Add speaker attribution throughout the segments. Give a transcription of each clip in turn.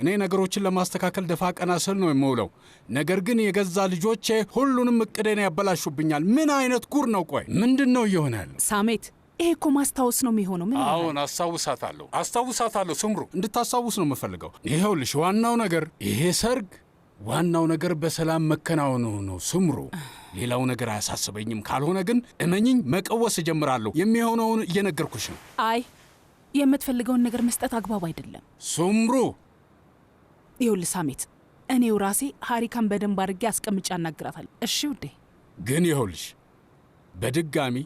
Speaker 1: እኔ ነገሮችን ለማስተካከል ደፋ ቀና ስል ነው የምውለው። ነገር ግን የገዛ ልጆቼ ሁሉንም እቅዴን ያበላሹብኛል። ምን አይነት ጉር ነው? ቆይ ምንድነው እየሆነ ያለው?
Speaker 2: ሳሜት፣ ይሄ እኮ ማስታወስ ነው የሚሆነው። ምን?
Speaker 1: አሁን አስታውሳታለሁ። ስምሩ እንድታስታውስ ነው የምፈልገው። ይኸውልሽ ዋናው ነገር ይሄ ሰርግ፣ ዋናው ነገር በሰላም መከናወኑ ነው ስምሩ። ሌላው ነገር አያሳስበኝም። ካልሆነ ግን እመኝኝ መቀወስ እጀምራለሁ። የሚሆነውን እየነገርኩሽ ነው።
Speaker 2: አይ የምትፈልገውን ነገር መስጠት አግባብ አይደለም
Speaker 1: ስምሩ።
Speaker 2: ይኸውልህ ሳሜት፣ እኔው ራሴ ሀሪካን በደንብ አድርጌ አስቀምጬ አናግራታለሁ። እሺ ውዴ።
Speaker 1: ግን ይኸውልሽ በድጋሚ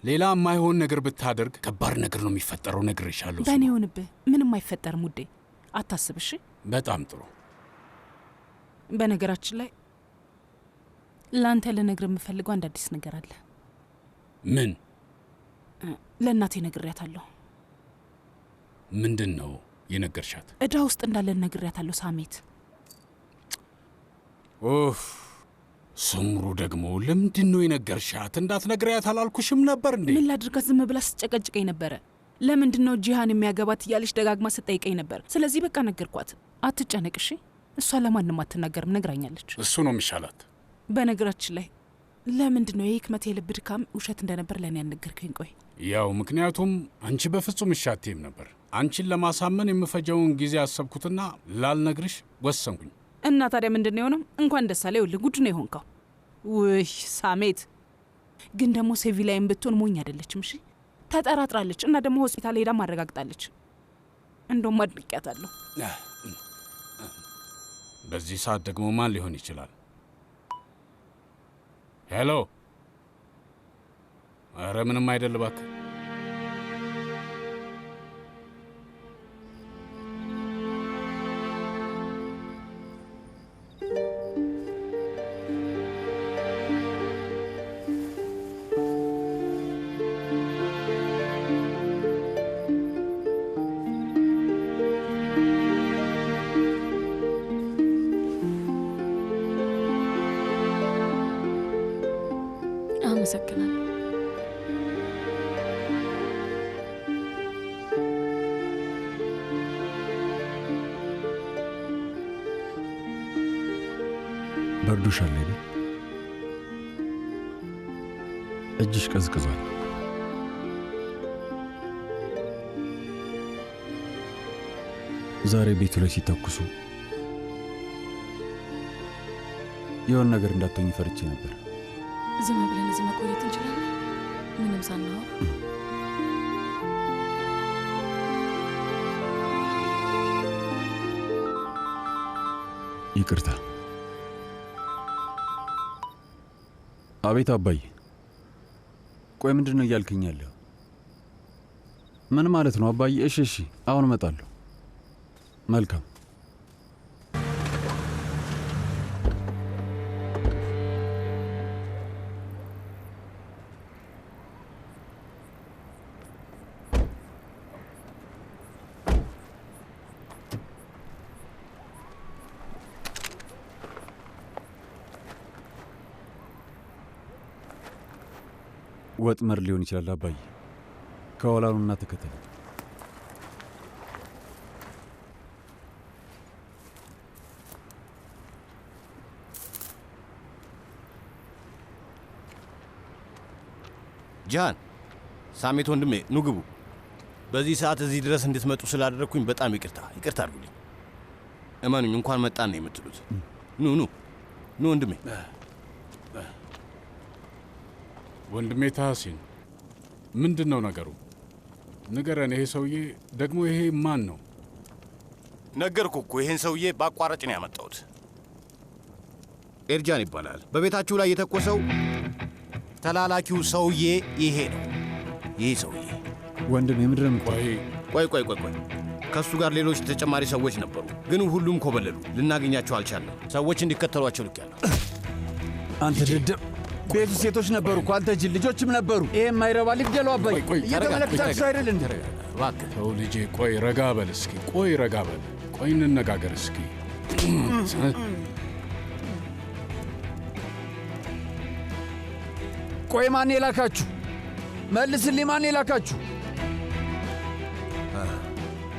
Speaker 1: ሌላ የማይሆን ነገር ብታደርግ ከባድ ነገር ነው የሚፈጠረው። ነግሬሻለሁ።
Speaker 2: በእኔ ይሁንብህ፣ ምንም አይፈጠርም ውዴ፣ አታስብ። እሺ
Speaker 1: በጣም ጥሩ።
Speaker 2: በነገራችን ላይ ለአንተ ልነግር የምፈልገው አንድ አዲስ ነገር አለ።
Speaker 1: ምን?
Speaker 2: ለእናቴ ነግሬያታለሁ።
Speaker 1: ምንድን ነው የነገርሻት?
Speaker 2: ዕዳ ውስጥ እንዳለን ነግሬያታለሁ ሳሜት።
Speaker 1: ኦፍ ስምሩ፣ ደግሞ ለምንድን ነው የነገርሻት? እንዳትነግሪያት አላልኩሽም ነበር እንዴ?
Speaker 2: ምን ላድርጋት? ዝም ብላ ስትጨቀጭቀኝ ነበረ። ለምንድን ነው ጂሃን የሚያገባት እያለች ደጋግማ ስጠይቀኝ ነበር። ስለዚህ በቃ ነገርኳት። አትጨነቅ እሺ። እሷ ለማንም አትናገርም ነግራኛለች።
Speaker 1: እሱ ነው የሚሻላት።
Speaker 2: በነገራችን ላይ ለምንድን ነው የህክመት የልብ ድካም ውሸት እንደነበር ለእኔ ያልነገርከኝ? ቆይ
Speaker 1: ያው ምክንያቱም አንቺ በፍጹም እሻቴም ነበር። አንቺን ለማሳመን የምፈጀውን ጊዜ አሰብኩትና ላልነግርሽ ወሰንኩኝ።
Speaker 2: እና ታዲያ ምንድን ነው የሆነው? እንኳን ደስ አለ። ይኸውልህ ጉድ ነው የሆንከው። ውይ ሳሜት፣ ግን ደግሞ ሴቪላይም ብትሆን ሞኝ አይደለችም። እሺ ተጠራጥራለች እና ደግሞ ሆስፒታል ሄዳ ማረጋግጣለች። እንደውም አድንቄያታለሁ።
Speaker 1: በዚህ ሰዓት ደግሞ ማን ሊሆን ይችላል? ሄሎ። ኧረ ምንም አይደል እባክህ።
Speaker 3: አመሰግናለሁ።
Speaker 4: በርዶሻል አይደል? እጅሽ ቀዝቅዟል። ዛሬ ቤቱ ላይ ሲተኩሱ የሆነ ነገር እንዳትሆኝ ፈርቼ ነበር።
Speaker 3: ዝም ብለን እዚህ መቆየት እንችላለን? ምንም ሳናወራ?
Speaker 4: ይቅርታ። አቤት አባዬ። ቆይ ምንድን ነው እያልከኝ ያለው? ምን ማለት ነው አባዬ? እሺ አሁን እመጣለሁ። መልካም። ወጥመድ ሊሆን ይችላል አባዬ። ከኋላውና ተከተል።
Speaker 5: ጃን፣ ሳሜት ወንድሜ፣ ኑ ግቡ። በዚህ ሰዓት እዚህ ድረስ እንድትመጡ ስላደረግኩኝ በጣም ይቅርታ አድርጉልኝ። እመኑኝ፣ እንኳን መጣን ነው የምትሉት። ኑ ወንድሜ።
Speaker 1: ወንድሜ ታህሲን፣ ምንድን ነው ነገሩ? ንገረን። ይሄ ሰውዬ ደግሞ ይሄ ማን ነው?
Speaker 5: ነገርኩ እኮ ይህን ሰውዬ በአቋራጭ ነው ያመጣሁት። ኤርጃን ይባላል። በቤታችሁ ላይ የተኮሰው ተላላኪው ሰውዬ ይሄ ነው። ይህ ሰውዬ
Speaker 4: ወንድሜ ምንድን ነው?
Speaker 5: ቆይ ከእሱ ጋር ሌሎች ተጨማሪ ሰዎች ነበሩ፣ ግን ሁሉም ኮበለሉ። ልናገኛቸው አልቻለም። ሰዎች እንዲከተሏቸው ልኬያለሁ።
Speaker 4: አንተ ደደብ! ቤቱ ሴቶች ነበሩ እኮ አንተ ጅል! ልጆችም ነበሩ። ይሄ የማይረባ ልግደሉ። አባዬ እየተመለከታችሁ አይደል እንዴ?
Speaker 1: እባክህ ተው ልጄ። ቆይ ረጋ በል እስኪ። ቆይ እንነጋገር እስኪ።
Speaker 4: ቆይ ማን የላካችሁ? መልስልኝ፣ ማን የላካችሁ?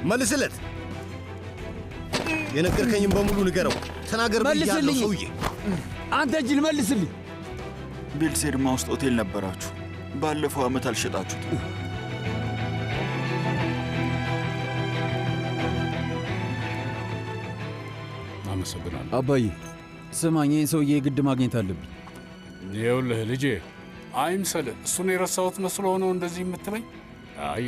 Speaker 5: መልስለት። የነገርከኝም በሙሉ ንገረው። ተናገር ብያለሁ ሰውዬ።
Speaker 4: አንተ ጅል መልስልኝ።
Speaker 6: ቤልሴድማ ውስጥ ሆቴል ነበራችሁ። ባለፈው ዓመት አልሸጣችሁትም።
Speaker 1: አመሰግናለሁ።
Speaker 4: አባዬ ስማኝ፣ ይህን ሰውዬ የግድ ማግኘት አለብኝ።
Speaker 1: ይኸውልህ ልጄ፣ አይምሰልህ። እሱን የረሳሁት መስሎ ሆነው እንደዚህ የምትለኝ?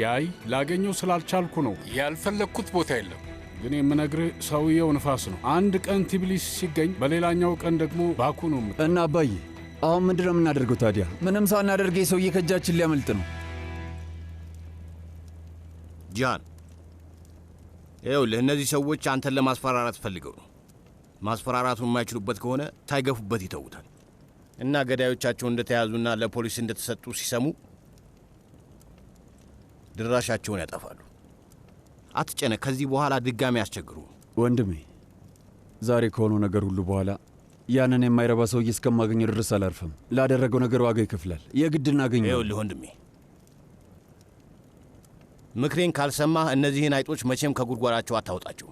Speaker 1: አይ ላገኘው ስላልቻልኩ ነው። ያልፈለግኩት ቦታ የለም። ግን የምነግርህ ሰውየው ንፋስ ነው። አንድ ቀን ቲቢሊሲ ሲገኝ፣ በሌላኛው ቀን ደግሞ ባኩ ነው።
Speaker 4: እና አባዬ አሁን ምንድን ነው የምናደርገው ታዲያ? ምንም ሳናደርግ ሰውዬ ከእጃችን ሊያመልጥ ነው።
Speaker 5: ጃን፣ ይኸውልህ እነዚህ ሰዎች አንተን ለማስፈራራት ፈልገው ነው። ማስፈራራቱን የማይችሉበት ከሆነ ታይገፉበት ይተውታል። እና ገዳዮቻቸው እንደተያዙና ለፖሊስ እንደተሰጡ ሲሰሙ ድራሻቸውን ያጠፋሉ። አትጨነቅ፣ ከዚህ በኋላ ድጋሚ ያስቸግሩ።
Speaker 4: ወንድሜ፣ ዛሬ ከሆነው ነገር ሁሉ በኋላ ያንን የማይረባ ሰውዬ እስከማገኘው ድረስ አላርፍም። ላደረገው ነገር ዋጋ ይከፍላል። የግድ እናገኘው።
Speaker 5: ይኸውልህ ወንድሜ፣ ምክሬን ካልሰማህ እነዚህን አይጦች መቼም ከጉድጓዳቸው አታውጣቸው።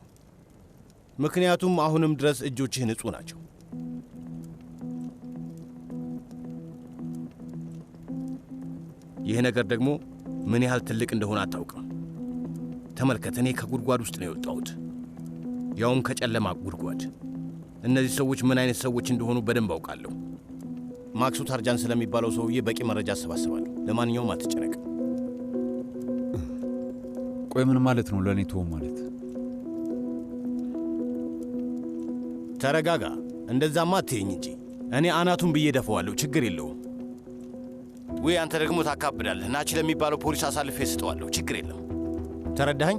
Speaker 5: ምክንያቱም አሁንም ድረስ እጆችህ ንጹሕ ናቸው። ይህ ነገር ደግሞ ምን ያህል ትልቅ እንደሆነ አታውቅም። ተመልከት፣ እኔ ከጉድጓድ ውስጥ ነው የወጣሁት፣ ያውም ከጨለማ ጉድጓድ። እነዚህ ሰዎች ምን አይነት ሰዎች እንደሆኑ በደንብ አውቃለሁ። ማክሱ ታርጃን ስለሚባለው ሰውዬ በቂ መረጃ አሰባስባለሁ። ለማንኛውም አትጨነቅ።
Speaker 4: ቆይ ምን ማለት ነው ለእኔ ትሆን ማለት?
Speaker 5: ተረጋጋ። እንደዛማ አትየኝ እንጂ እኔ አናቱን ብዬ ደፈዋለሁ። ችግር የለውም። ወይ አንተ ደግሞ ታካብዳለህ። ናች ለሚባለው ፖሊስ አሳልፌ ስጠዋለሁ። ችግር የለም። ተረዳኸኝ?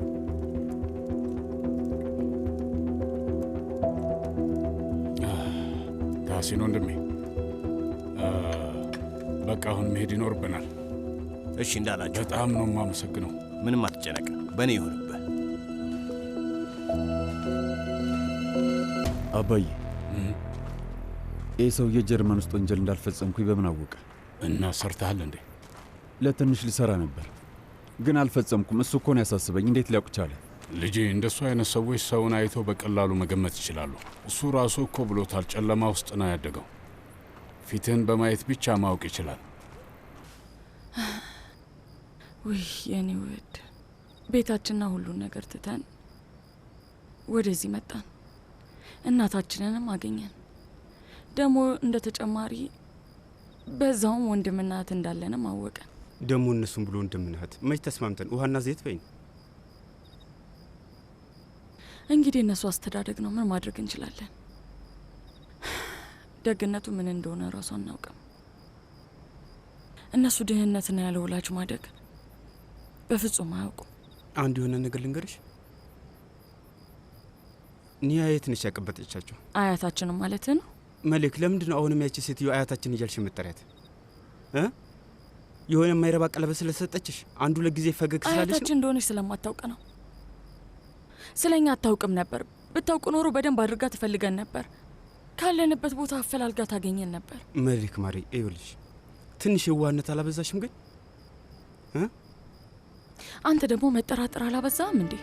Speaker 1: ታሲን ወንድሜ፣ በቃ አሁን መሄድ ይኖርብናል።
Speaker 5: እሺ እንዳላችሁ።
Speaker 1: በጣም ነው የማመሰግነው።
Speaker 5: ምንም አትጨነቅ፣ በእኔ ይሁንብህ።
Speaker 4: አባዬ፣ ይህ ሰውዬ ጀርመን ውስጥ ወንጀል እንዳልፈጸምኩኝ በምን አወቀ?
Speaker 1: እና ሰርተሃል እንዴ?
Speaker 4: ለትንሽ ልሰራ ነበር ግን አልፈጸምኩም። እሱ እኮ ነው ያሳስበኝ። እንዴት ሊያውቅ ቻለ?
Speaker 1: ልጄ፣ እንደሱ አይነት ሰዎች ሰውን አይቶ በቀላሉ መገመት ይችላሉ። እሱ ራሱ እኮ ብሎታል፣ ጨለማ ውስጥ ነው ያደገው። ፊትህን በማየት ብቻ ማወቅ ይችላል።
Speaker 3: ውይ የኔ ውድ፣ ቤታችንና ሁሉን ነገር ትተን ወደዚህ መጣን። እናታችንንም አገኘን። ደግሞ እንደ ተጨማሪ በዛውም ወንድምና እህት እንዳለንም አወቀን።
Speaker 7: ደግሞ እነሱም ብሎ ወንድምና እህት መች ተስማምተን ውሃና ዘይት በይን።
Speaker 3: እንግዲህ እነሱ አስተዳደግ ነው። ምን ማድረግ እንችላለን? ደግነቱ ምን እንደሆነ እራሱ አናውቅም። እነሱ ድህነትና ያለ ወላጅ ማደግ በፍጹም አያውቁም።
Speaker 7: አንድ የሆነ ነገር ልንገርሽ፣ ኒያ የት ነች ያቀበጠቻቸው?
Speaker 3: አያታችንም ማለት ነው።
Speaker 7: መሌክ፣ ለምንድን ነው አሁንም ያቺ ሴትዮ አያታችን እያልሽ የምትጠሪያት? የሆነ የማይረባ ቀለበት ስለሰጠችሽ አንዱ ለጊዜ ፈገግ ስላለሽ?
Speaker 3: አያታችን እንደሆነች ስለማታውቅ ነው። ስለኛ አታውቅም ነበር። ብታውቅ ኖሮ በደንብ አድርጋ ትፈልገን ነበር። ካለንበት ቦታ አፈላልጋ ታገኘን ነበር።
Speaker 7: መሌክ ማሪ፣ ይኸውልሽ ትንሽ የዋህነት አላበዛሽም ግን?
Speaker 3: አንተ ደግሞ መጠራጠር አላበዛም እንዴ?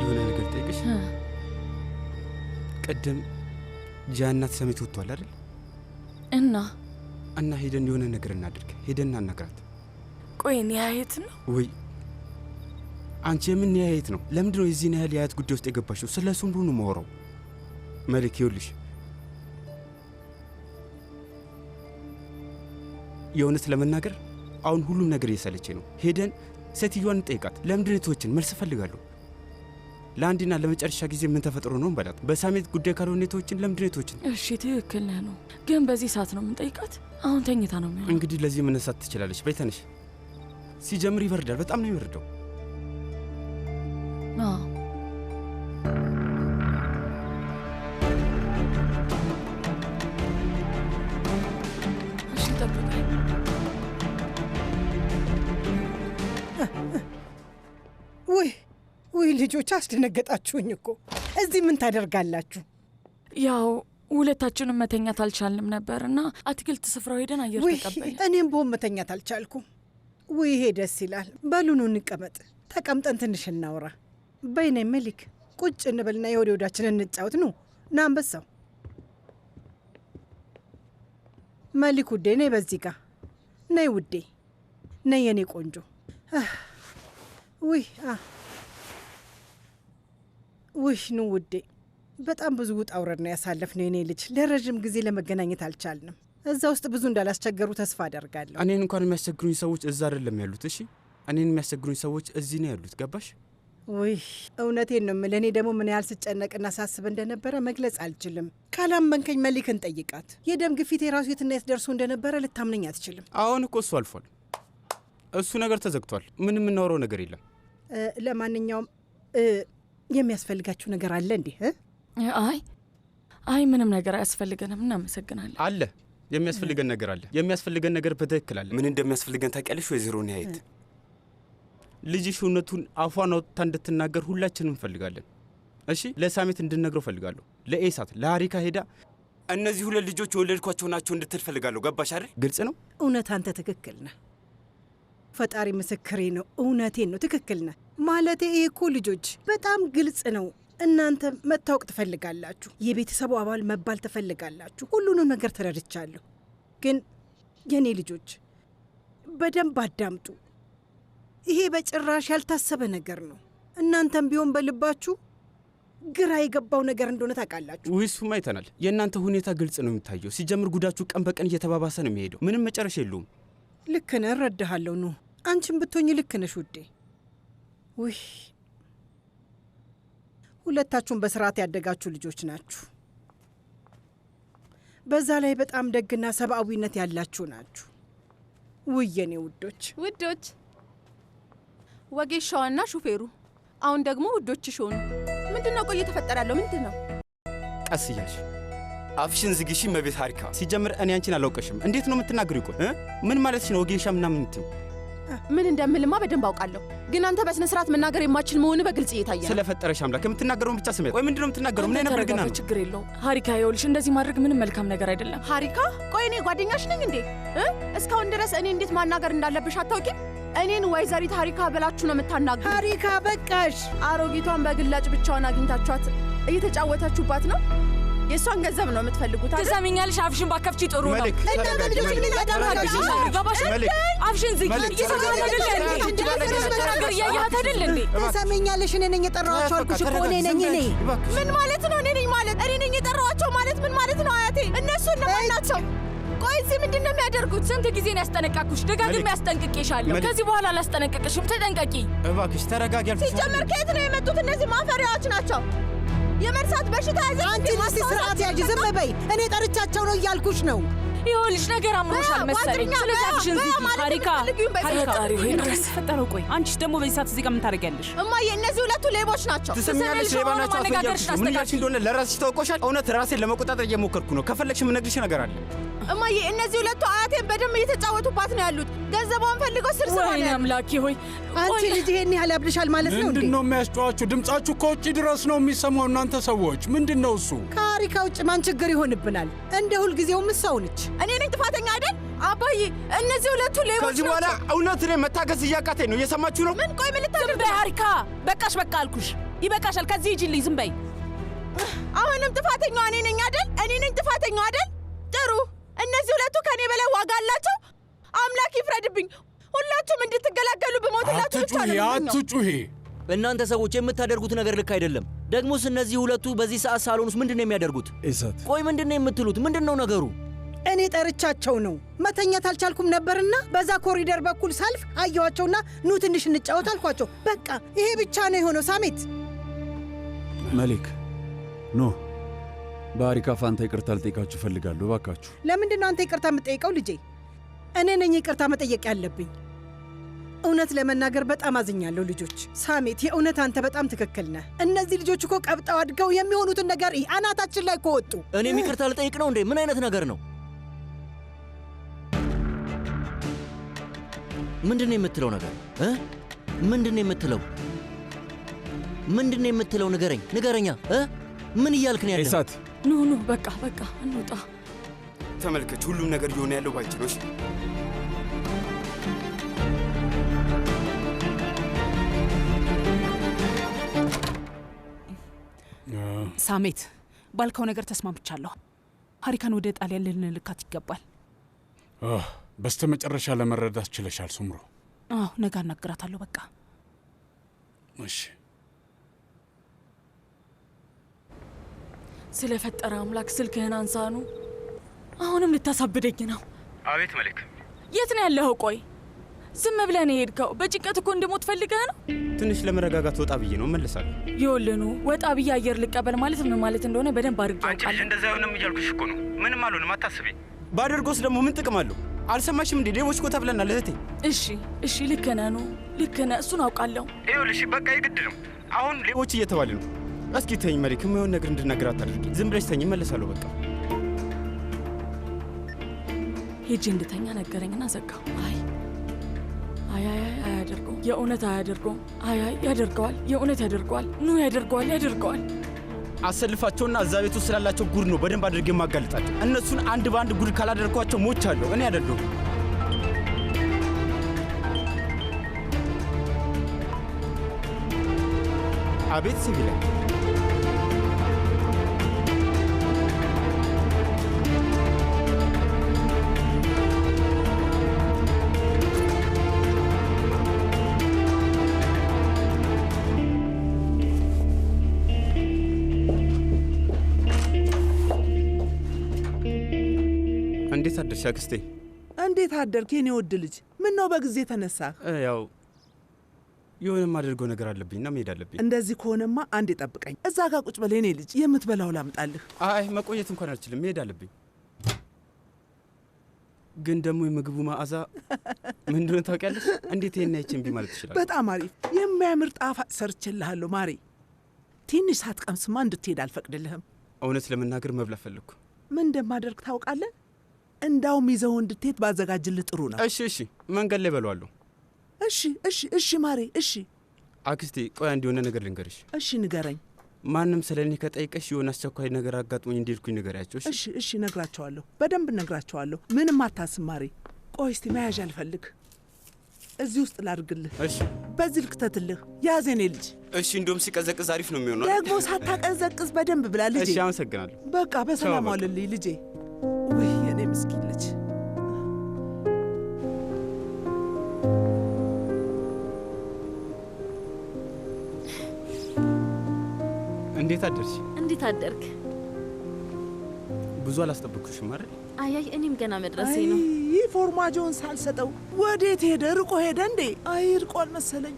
Speaker 7: የሆነ ነገር ጠይቅሽ። ቅድም ጃናት ሰሜት ወጥቷል አይደል? እና ሄደን የሆነ ነገር እናድርግ። ሄደን እናናግራት።
Speaker 3: ቆይ ኒያየት ነው
Speaker 7: ወይ? አንቺ የምን ኒያየት ነው? ለምንድን ነው የዚህን ያህል የአያት ጉዳይ ውስጥ የገባሽው? ስለ እሱ ሁሉ ነው የማወራው። መሌክ፣ ይኸውልሽ የእውነት ለመናገር አሁን ሁሉም ነገር እየሰለቼ ነው። ሄደን ሴትዮዋን እንጠይቃት። ለምንድን ነው የተወችን? መልስ እፈልጋለሁ። ለአንድና ለመጨረሻ ጊዜ ምን ተፈጥሮ ነው እንበላት። በሳሜት ጉዳይ ካልሆነ የተወችን ለምንድን ነው የተወችን?
Speaker 3: እሺ ትክክል ነህ ነው፣ ግን በዚህ ሰዓት ነው የምንጠይቃት? አሁን ተኝታ ነው የሚሆነው።
Speaker 7: እንግዲህ ለዚህ መነሳት ትችላለች። በይ ተነሽ። ሲጀምር ይበርዳል። በጣም ነው የሚበርደው።
Speaker 3: እሺ ጠብቀኝ።
Speaker 8: ውይ ልጆች አስደነገጣችሁኝ እኮ። እዚህ ምን ታደርጋላችሁ?
Speaker 3: ያው ሁለታችንም መተኛት አልቻልንም ነበርና አትክልት ስፍራው ሄደን አየር ተቀበልን።
Speaker 8: እኔም በሆን መተኛት አልቻልኩም። ውይ ይሄ ደስ ይላል። በሉኑ እንቀመጥ፣ ተቀምጠን ትንሽ እናውራ። በይኔ መሊክ ቁጭ እንበልና የወደ ወዳችንን እንጫወት። ኑ ና አንበሳው። መሊክ ውዴ ነይ፣ በዚህ ጋር ነይ ውዴ፣ ነይ የኔ ቆንጆ። ውይ ውይ ኑ ውዴ፣ በጣም ብዙ ውጣ ውረድ ነው ያሳለፍነው የኔ ልጅ። ለረዥም ጊዜ ለመገናኘት አልቻልንም። እዛ ውስጥ ብዙ እንዳላስቸገሩ ተስፋ አደርጋለሁ።
Speaker 7: እኔን እንኳን የሚያስቸግሩኝ ሰዎች እዛ አይደለም ያሉት። እሺ እኔን የሚያስቸግሩኝ ሰዎች እዚህ ነው ያሉት። ገባሽ?
Speaker 8: ውይ እውነቴን ነው የምልህ። እኔ ደግሞ ምን ያህል ስጨነቅና ሳስብ እንደነበረ መግለጽ አልችልም። ካላመንከኝ መሊክን ጠይቃት። የደም ግፊት የራሱ የትና የት ደርሶ እንደነበረ ልታምነኝ አትችልም።
Speaker 7: አሁን እኮ እሱ አልፏል። እሱ ነገር ተዘግቷል። ምንም የምናወራው ነገር የለም።
Speaker 8: ለማንኛውም የሚያስፈልጋችሁ ነገር አለ እንዴ?
Speaker 3: አይ ምንም ነገር አያስፈልገንም። እናመሰግናለን።
Speaker 7: አለ የሚያስፈልገን ነገር አለ። የሚያስፈልገን ነገር በትክክል አለ። ምን እንደሚያስፈልገን ታውቂያለሽ ወይዘሮ ኒሀየት? ልጅሽ እውነቱን አፏን አውጥታ እንድትናገር ሁላችንም እንፈልጋለን። እሺ ለሳሜት እንድንነግረው ፈልጋለሁ። ለኤሳት ለሀሪካ ሄዳ እነዚህ ሁለት ልጆች የወለድኳቸው ናቸው እንድትል ፈልጋለሁ። ገባሽ አይደል? ግልጽ ነው።
Speaker 8: እውነት አንተ ትክክል ነህ። ፈጣሪ ምስክሬ ነው። እውነቴን ነው። ትክክል ነህ። ማለቴ ይሄ እኮ ልጆች በጣም ግልጽ ነው። እናንተ መታወቅ ትፈልጋላችሁ፣ የቤተሰቡ አባል መባል ትፈልጋላችሁ። ሁሉንም ነገር ተረድቻለሁ። ግን የኔ ልጆች በደንብ አዳምጡ። ይሄ በጭራሽ ያልታሰበ ነገር ነው። እናንተም ቢሆን በልባችሁ ግራ የገባው ነገር እንደሆነ ታውቃላችሁ።
Speaker 7: እሱማ አይተናል። የእናንተ ሁኔታ ግልጽ ነው የሚታየው። ሲጀምር ጉዳችሁ ቀን በቀን እየተባባሰ ነው የሚሄደው። ምንም መጨረሻ የለውም።
Speaker 8: ልክ ነህ፣ እረዳሃለሁ። ኑ አንቺም ብትሆኝ ልክ ነሽ ውዴ። ውይ ሁለታችሁም በስርዓት ያደጋችሁ ልጆች ናችሁ። በዛ ላይ በጣም ደግና ሰብአዊነት ያላችሁ ናችሁ። ውይ የኔ ውዶች
Speaker 9: ወጌሻዋና ሹፌሩ አሁን ደግሞ ውዶችሽ ሆኑ። ምንድነው ቆይ እየተፈጠረ ያለው ምንድነው?
Speaker 7: ቀስ እያልሽ አፍሽን ዝግሺ መቤት ሀሪካ። ሲጀምር እኔ አንቺን አላውቀሽም። እንዴት ነው የምትናገሪው? ቆይ ምን ማለትሽ ነው? ወጌሻ ምናምን እንትው
Speaker 9: ምን እንደምልማ በደንብ አውቃለሁ፣ ግን አንተ በስነ ስርዓት መናገር የማትችል መሆኑ በግልጽ እየታየ ነው።
Speaker 7: ስለፈጠረሽ አምላክ የምትናገረውን ብቻ ስሜት። ቆይ ምንድነው የምትናገረው? ምን አይነት ብልግና ነው?
Speaker 3: ችግር የለውም ሀሪካ። ይኸውልሽ እንደዚህ ማድረግ ምንም መልካም ነገር አይደለም።
Speaker 9: ሀሪካ ቆይ እኔ ጓደኛሽ ነኝ እንዴ? እስካሁን ድረስ እኔ እንዴት ማናገር እንዳለብሽ አታውቂም? እኔን ወይዘሪት ሀሪካ ብላችሁ ነው የምታናግሩ።
Speaker 8: ሀሪካ በቃሽ።
Speaker 9: አሮጊቷን በግላጭ ብቻዋን አግኝታችኋት እየተጫወታችሁባት ነው። የእሷን ገንዘብ ነው የምትፈልጉት አይደል?
Speaker 3: ትሰሚኛለሽ? አፍሽን ባከፍቺ ጥሩ ነው።
Speaker 8: እናንተ ልጆች ምን ያደርጋችሁ?
Speaker 3: አፍሽን ዝጊ። እየሰማሽ አይደል እንዴ?
Speaker 8: ትሰሚኛለሽ? እኔ ነኝ የጠራኋቸው አልኩሽ እኮ። እኔ ነኝ።
Speaker 9: ምን ማለት ነው? እኔ ነኝ ማለት? እኔ ነኝ የጠራኋቸው ማለት ምን ማለት ነው? አያቴ እነሱ እነማን ናቸው? ቆይ እዚህ ምንድን ነው የሚያደርጉት?
Speaker 3: ስንት ጊዜ ነው ያስጠነቀቅኩሽ? ደጋግሜ ያስጠንቅቄሻለሁ። ከዚህ በኋላ አላስጠነቅቅሽም። ተጠንቀቂ።
Speaker 7: እባክሽ ተረጋጊ።
Speaker 9: ሲጀመር ከየት ነው የመጡት? እነዚህ ማፈሪያዎች ናቸው። የመርሳት በሽታ ያዘ።
Speaker 8: አንቺ እስቲ ስርዓት ያዥ። ዝም በይ። እኔ ጠርቻቸው ነው እያልኩሽ ነው።
Speaker 3: ይኸውልሽ ነገር አምሮሻል መሰለኝ። ስለዚህ አፍሽን ዝጊ ሀሪካ።
Speaker 2: ፈጠረው። ቆይ አንቺስ ደግሞ በዚህ ሰዓት እዚህ ጋር ምን ታደርጊያለሽ?
Speaker 9: እማዬ እነዚህ ሁለቱ ሌቦች ናቸው።
Speaker 7: ትሰሚኛለሽ? ሌባ ናቸው። ምን እያልሽ እንደሆነ ለራስሽ ታውቆሻል። እውነት ራሴን ለመቆጣጠር እየሞከርኩ ነው። ከፈለግሽ የምነግርሽ ነገር አለ።
Speaker 9: እማዬ እነዚህ ሁለቱ አያቴን በደንብ እየተጫወቱባት ነው ያሉት። ገንዘቧን ፈልገው ስርስባ ነው።
Speaker 3: ወይኔ አምላኬ ሆይ!
Speaker 8: አንቺ ልጅ ይሄን ያህል ያብልሻል ማለት ነው እንዴ?
Speaker 1: ምንድን ነው የሚያስጨዋችሁ? ድምጻችሁ ከውጭ ድረስ ነው የሚሰማው። እናንተ ሰዎች ምንድን ነው እሱ?
Speaker 8: ከሀሪካ ውጭ ማን ችግር ይሆንብናል? እንደ ሁልጊዜው ምሳው ነች።
Speaker 9: እኔ ነኝ ጥፋተኛ አይደል? አባዬ እነዚህ ሁለቱ ሌቦች ናቸው።
Speaker 7: ከዚህ በኋላ እውነት እኔ መታገስ እያቃተኝ ነው። እየሰማችሁ ነው?
Speaker 9: ምን? ቆይ ምን ልታደርግ?
Speaker 2: ዝም በይ ሀሪካ። በቃሽ፣ በቃ አልኩሽ። ይበቃሻል። ከዚህ ሂጂልኝ። ዝም በይ።
Speaker 9: አሁንም ጥፋተኛዋ እኔ ነኝ አይደል? እኔ ነኝ ጥፋተኛዋ አይደል? ጥሩ። እነዚህ ሁለቱ ከኔ በላይ ዋጋ አላቸው። አምላክ ይፍረድብኝ። ሁላችሁም እንድትገላገሉ በሞትላችሁ ብቻ ነው።
Speaker 1: አትጩሂ።
Speaker 10: እናንተ ሰዎች የምታደርጉት ነገር ልክ አይደለም። ደግሞስ እነዚህ ሁለቱ በዚህ ሰዓት ሳሎን ውስጥ ምንድን ነው የሚያደርጉት?
Speaker 4: ኢሳት
Speaker 10: ቆይ ምንድን ነው የምትሉት? ምንድን ነው ነገሩ?
Speaker 8: እኔ ጠርቻቸው ነው። መተኛት አልቻልኩም ነበርና በዛ ኮሪደር በኩል ሳልፍ አየኋቸውና ኑ ትንሽ እንጫወት አልኳቸው። በቃ ይሄ ብቻ ነው የሆነው። ሳሜት
Speaker 4: መሊክ ኖ በሀሪካ ፋንታ ይቅርታ ልጠይቃችሁ እፈልጋለሁ። እባካችሁ።
Speaker 8: ለምንድን ነው አንተ ይቅርታ የምትጠይቀው? ልጄ እኔ ነኝ ይቅርታ መጠየቅ ያለብኝ። እውነት ለመናገር በጣም አዝኛለሁ ልጆች። ሳሜት የእውነት አንተ በጣም ትክክል ነህ። እነዚህ ልጆች እኮ ቀብጠው አድገው የሚሆኑትን ነገር አናታችን ላይ ከወጡ
Speaker 10: እኔም ይቅርታ ልጠይቅ ነው እንዴ? ምን አይነት ነገር ነው? ምንድን ነው የምትለው ነገር? ምንድን ነው የምትለው? ምንድን ነው የምትለው? ንገረኛ። ምን እያልክ ነው ያለው?
Speaker 4: ኢሳት
Speaker 3: ኑ በቃ እንውጣ።
Speaker 7: ተመልከች፣ ሁሉም ነገር እየሆነ ያለው ባንቺ ነው። እሺ
Speaker 2: ሳሜት፣ ባልከው ነገር ተስማምቻለሁ። ሀሪካን ወደ ጣሊያን ልንልካት ይገባል።
Speaker 1: በስተ መጨረሻ ለመረዳት ችለሻል ሱምሩ።
Speaker 2: አዎ፣ ነገ አናግራታለሁ። በቃ
Speaker 1: እሺ።
Speaker 3: ስለፈጠረ አምላክ ስልክህን አንሳኑ። አሁንም ልታሳብደኝ ነው።
Speaker 7: አቤት መልክ፣
Speaker 3: የት ነው ያለኸው? ቆይ ዝም ብለህ ነው የሄድከው? በጭንቀት እኮ እንደሞት ፈልገህ ነው?
Speaker 7: ትንሽ ለመረጋጋት ወጣ ብዬ ነው እመለሳለሁ።
Speaker 3: ይኸውልህ ወጣ ብዬ አየር ልቀበል ማለት ምን ማለት እንደሆነ በደንብ አድርጌ አውቃለሁ።
Speaker 7: አንቺ ልጅ እንደዛ አይሆንም እያልኩሽ እኮ ነው። ምንም አልሆንም፣ አታስቢ። ባደርጎስ ደግሞ ምን ጥቅም አለው? አልሰማሽም እንዴ? ሌቦች እኮ ተብለናል እህቴ።
Speaker 3: እሺ ልክ ነህ ልክ ነህ፣ እሱን አውቃለሁ።
Speaker 7: ይኸውልሽ በቃ የግድ ነው። አሁን ሌቦች እየተባለ ነው። እስኪ ተኝ መሊክ፣ የማይሆን ነገር እንድናገር አታድርጊ። ዝም ብለሽ ተኝ፣ እመለሳለሁ። በቃ
Speaker 3: ሄጄ እንድተኛ ነገረኝና ዘጋው። አያደርገውም፣ የእውነት አያደርገውም። ያደርገዋል፣ የእውነት ያደርገዋል። ያደርገዋል።
Speaker 7: አሰልፋቸውና እዛ ቤት ውስጥ ስላላቸው ጉድ ነው በደንብ አድርጌ ማጋለጣቸው። እነሱን አንድ በአንድ ጉድ ካላደርኳቸው ሞቻለሁ። እኔ አይደለሁም። አቤት ሲቪላ፣ እንዴት አደርሽ አክስቴ?
Speaker 11: እንዴት አደርክ የኔ ውድ ልጅ? ምን ነው በጊዜ ተነሳህ?
Speaker 7: ያው የሆነ የማደርገው ነገር አለብኝና መሄድ አለብኝ።
Speaker 11: እንደዚህ ከሆነማ አንድ ጠብቀኝ። እዛ ጋር ቁጭ በል የኔ ልጅ፣ የምትበላው ላምጣልህ።
Speaker 7: አይ መቆየት እንኳን አልችልም፣ መሄድ አለብኝ። ግን ደግሞ የምግቡ መዓዛ ምን እንደሆነ ታውቂያለሽ? እንዴት ይሄን አይቼ እምቢ ማለት ይችላል?
Speaker 11: በጣም አሪፍ የሚያምር ጣፋጭ ሰርቼልሃለሁ ማሬ። ትንሽ ሳትቀምስማ እንድትሄድ አልፈቅድልህም።
Speaker 7: እውነት ለመናገር መብላት ፈለግኩ።
Speaker 11: ምን እንደማደርግ ታውቃለህ? እንዳውም ይዘው እንድትሄድ ባዘጋጅልህ ጥሩ ነው።
Speaker 7: እሺ፣ መንገድ ላይ በለዋለሁ።
Speaker 11: እሺ ማሬ፣ እሺ።
Speaker 7: አክስቴ ቆይ አንድ የሆነ ነገር ልንገርሽ።
Speaker 11: እሺ ንገረኝ።
Speaker 7: ማንም ስለ እኔ ከጠይቀሽ የሆነ አስቸኳይ ነገር አጋጥሞኝ እንዲልኩኝ ንገሪያቸው።
Speaker 11: እሺ፣ ነግራቸዋለሁ፣ በደንብ ነግራቸዋለሁ። ምንም አታስብ ማሬ። ቆይ እስቲ መያዣ ልፈልግ፣ እዚህ ውስጥ ላድርግልህ።
Speaker 7: እሺ፣
Speaker 11: በዚህ ልክተትልህ። ያዝ የኔ ልጅ።
Speaker 7: እሺ፣ እንደውም ሲቀዘቅዝ አሪፍ ነው የሚሆነው።
Speaker 11: ደግሞ ሳታቀዘቅዝ በደንብ ብላ ልጄ።
Speaker 7: እሺ፣ አመሰግናለሁ።
Speaker 11: በቃ በሰላም ዋልልኝ ልጄ። ውይ የኔ ምስኪን ልጅ።
Speaker 7: እንዴት አደርሽ?
Speaker 12: እንዴት አደርክ?
Speaker 7: ብዙ አላስጠበቅኩሽም አይደል?
Speaker 12: አያይ እኔም ገና መድረሴ ነው።
Speaker 11: ይህ ፎርማጆን ሳልሰጠው ወዴት ሄደ? ርቆ ሄደ እንዴ? ርቋል መሰለኝ።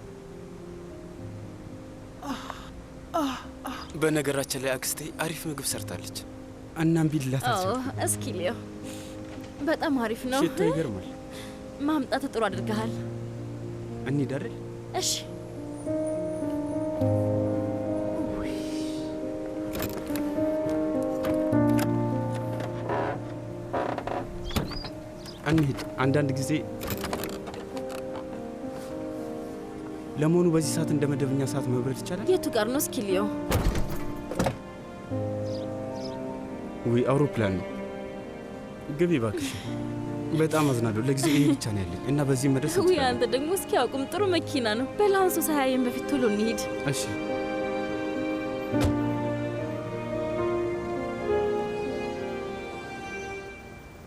Speaker 7: በነገራችን ላይ አክስቴ አሪፍ ምግብ ሰርታለች። እናም ቢላታቸው
Speaker 12: እስኪ ሊዮ በጣም አሪፍ ነው።
Speaker 7: ሽቶ ይገርማል።
Speaker 12: ማምጣት ጥሩ አድርገሃል።
Speaker 7: እንሂድ አይደል?
Speaker 12: እሺ።
Speaker 7: እንሂድ። አንዳንድ ጊዜ ለመሆኑ በዚህ ሰዓት እንደ መደበኛ ሰዓት መብረር ይቻላል?
Speaker 12: የቱ ጋር ነው? እስኪ ሊዮ።
Speaker 7: ውይ አውሮፕላን ነው። ግቢ እባክሽ። በጣም አዝናለሁ። ለጊዜው ይሄ ብቻ ነው ያለኝ እና በዚህ መድረስ
Speaker 12: እንችላለን። ውይ አንተ ደግሞ እስኪ አቁም። ጥሩ መኪና ነው። በላንሱ ሳያየን በፊት ቶሎ እንሂድ።
Speaker 7: እሺ።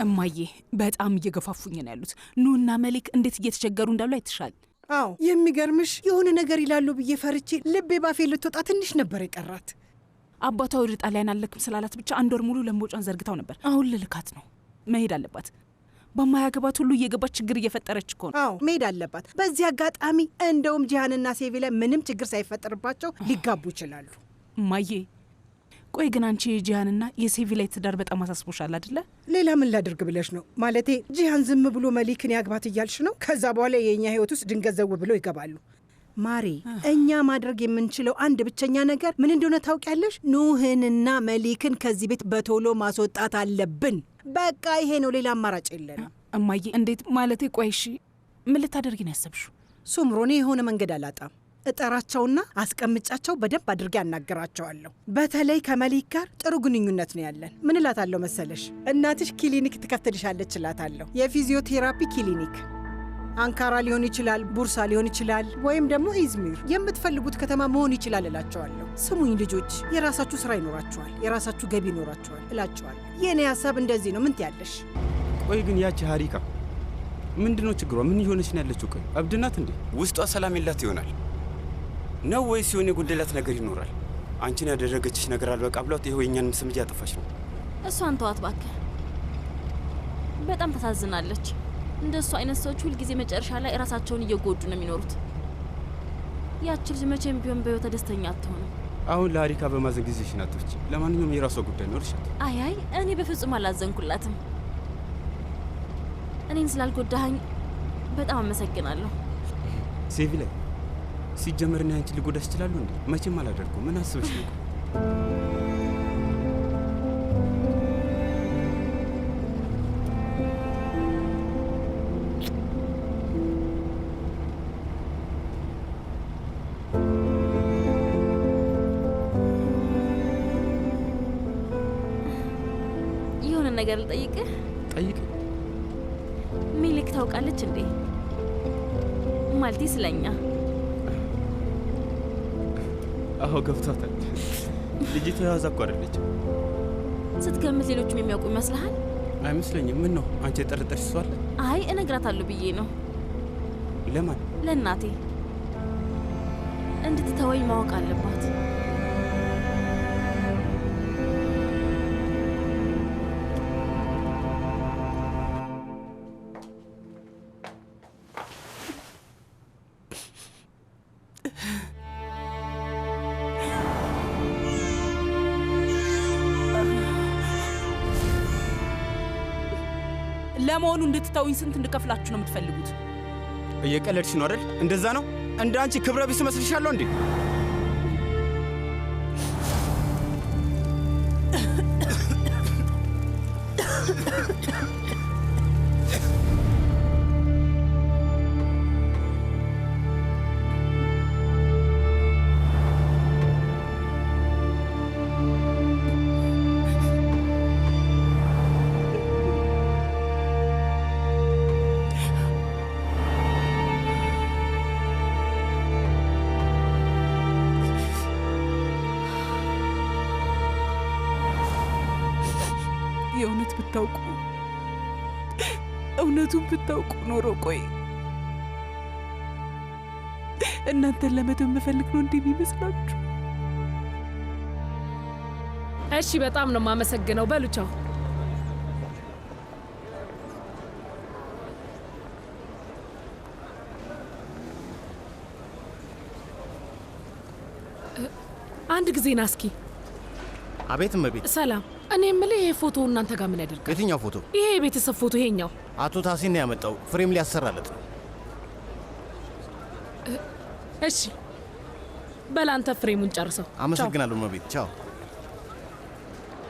Speaker 2: እማዬ በጣም እየገፋፉኝ ነው ያሉት። ኑና መሊክ እንዴት እየተቸገሩ እንዳሉ አይተሻል?
Speaker 8: አዎ የሚገርምሽ የሆነ ነገር ይላሉ ብዬ ፈርቼ ልቤ ባፌ ልትወጣ ትንሽ ነበር የቀራት።
Speaker 2: አባቷ ወደ ጣሊያን አለክም ስላላት ብቻ አንድ ወር ሙሉ ለምቦጫን ዘርግታው ነበር። አሁን ልልካት ነው። መሄድ አለባት። በማያገባት ሁሉ እየገባች ችግር እየፈጠረች እኮ ነው።
Speaker 8: አዎ መሄድ አለባት። በዚህ አጋጣሚ እንደውም ጂሃንና ሴቪ ላይ ምንም ችግር ሳይፈጠርባቸው ሊጋቡ ይችላሉ።
Speaker 2: እማዬ ቆይ ግን አንቺ የጂሃንና የሴቪ ላይ ትዳር በጣም አሳስቦሻል አይደለ?
Speaker 8: ሌላ ምን ላድርግ ብለሽ ነው? ማለቴ ጂሃን ዝም ብሎ መሊክን ያግባት እያልሽ ነው? ከዛ በኋላ የእኛ ህይወት ውስጥ ድንገት ዘው ብለው ይገባሉ። ማሬ እኛ ማድረግ የምንችለው አንድ ብቸኛ ነገር ምን እንደሆነ ታውቂያለሽ? ኑህንና መሊክን ከዚህ ቤት በቶሎ ማስወጣት አለብን። በቃ ይሄ ነው፣ ሌላ አማራጭ የለንም።
Speaker 2: እማዬ እንዴት ማለቴ? ቆይ እሺ ምን ልታደርጊ ነው ያሰብሽው?
Speaker 8: ሱምሮኔ የሆነ መንገድ አላጣም። እጠራቸውና አስቀምጫቸው በደንብ አድርጌ አናገራቸዋለሁ። በተለይ ከመሊክ ጋር ጥሩ ግንኙነት ነው ያለን። ምን እላታለሁ መሰለሽ? እናትሽ ክሊኒክ ትከፍትልሻለች እላታለሁ። የፊዚዮቴራፒ ክሊኒክ አንካራ ሊሆን ይችላል፣ ቡርሳ ሊሆን ይችላል፣ ወይም ደግሞ ኢዝሚር፣ የምትፈልጉት ከተማ መሆን ይችላል እላቸዋለሁ። ስሙኝ ልጆች፣ የራሳችሁ ስራ ይኖራችኋል፣ የራሳችሁ ገቢ ይኖራችኋል እላቸዋለሁ። የእኔ ሀሳብ እንደዚህ ነው። ምን ትያለሽ?
Speaker 7: ቆይ ግን ያቺ ሀሪካ ምንድነው ችግሯ? ምን እየሆነች ነው ያለችው? ቆይ እብድናት እንዴ? ውስጧ ሰላም የላት ይሆናል ነው ወይስ የሆነ የጎደላት ነገር ይኖራል? አንቺን ያደረገችሽ ነገር አልበቃ ብሏት ይኸው የእኛንም ስም እያጠፋች ነው።
Speaker 12: እሷን ተዋት እባክህ። በጣም ታሳዝናለች። እንደሱ አይነት ሰዎች ሁልጊዜ መጨረሻ ላይ ራሳቸውን እየጎዱ ነው የሚኖሩት። ያቺ ልጅ መቼም ቢሆን በህይወት ደስተኛ አትሆንም።
Speaker 7: አሁን ለሀሪካ በማዘን ጊዜሽን አትፍቺ። ለማንኛውም የራሷ ጉዳይ ነው። እርሻት።
Speaker 12: አይ እኔ በፍጹም አላዘንኩላትም። እኔን ስላልጎዳኸኝ በጣም አመሰግናለሁ።
Speaker 7: ሴቪ ላይ ሲጀመር እኔ አንቺ ልጎዳሽ እችላለሁ እንዴ? መቼም አላደርገው። ምን አስበሽ ነው?
Speaker 12: የሆነ ነገር ልጠይቅህ።
Speaker 7: ጠይቅ።
Speaker 12: ሚልክ ታውቃለች እንዴ? ማለቴ ስለኛ።
Speaker 7: አዎ ገብቷታል። ልጅቷ ያዛ እኮ አይደለችም።
Speaker 12: ስትገምት ሌሎችም የሚያውቁ ይመስልሃል?
Speaker 7: አይመስለኝም። ምን ነው አንቺ የጠረጠርሽ ሰው አለ?
Speaker 12: አይ እነግራታለሁ ብዬ ነው።
Speaker 7: ለማን?
Speaker 12: ለእናቴ። እንድትተወኝ ማወቅ አለባት።
Speaker 2: ለመሆኑ እንድትተውኝ ስንት እንድከፍላችሁ ነው የምትፈልጉት?
Speaker 7: እየቀለድሽ ነው አይደል? እንደዛ ነው? እንደ አንቺ ክብረ ቢስ መስልሻለሁ እንዴ?
Speaker 2: የእውነት ብታውቁ እውነቱን ብታውቁ ኖሮ ቆይ እናንተን ለመተው የምፈልግ ነው እንዴ የሚመስላችሁ?
Speaker 13: እሺ በጣም ነው የማመሰግነው። በሉ ቻው። አንድ ጊዜ ና እስኪ።
Speaker 5: አቤት እመቤት።
Speaker 13: ሰላም። እኔ የምልህ ይሄ ፎቶ እናንተ ጋር ምን ያደርጋል?
Speaker 5: የትኛው ፎቶ?
Speaker 13: ይሄ የቤተሰብ ፎቶ። ይሄኛው
Speaker 5: አቶ ታሲን ነው ያመጣው። ፍሬም ሊያሰራለት ነው።
Speaker 13: እሺ በላንተ ፍሬሙን ጨርሰው።
Speaker 5: አመሰግናለሁ እመቤት። ቻው።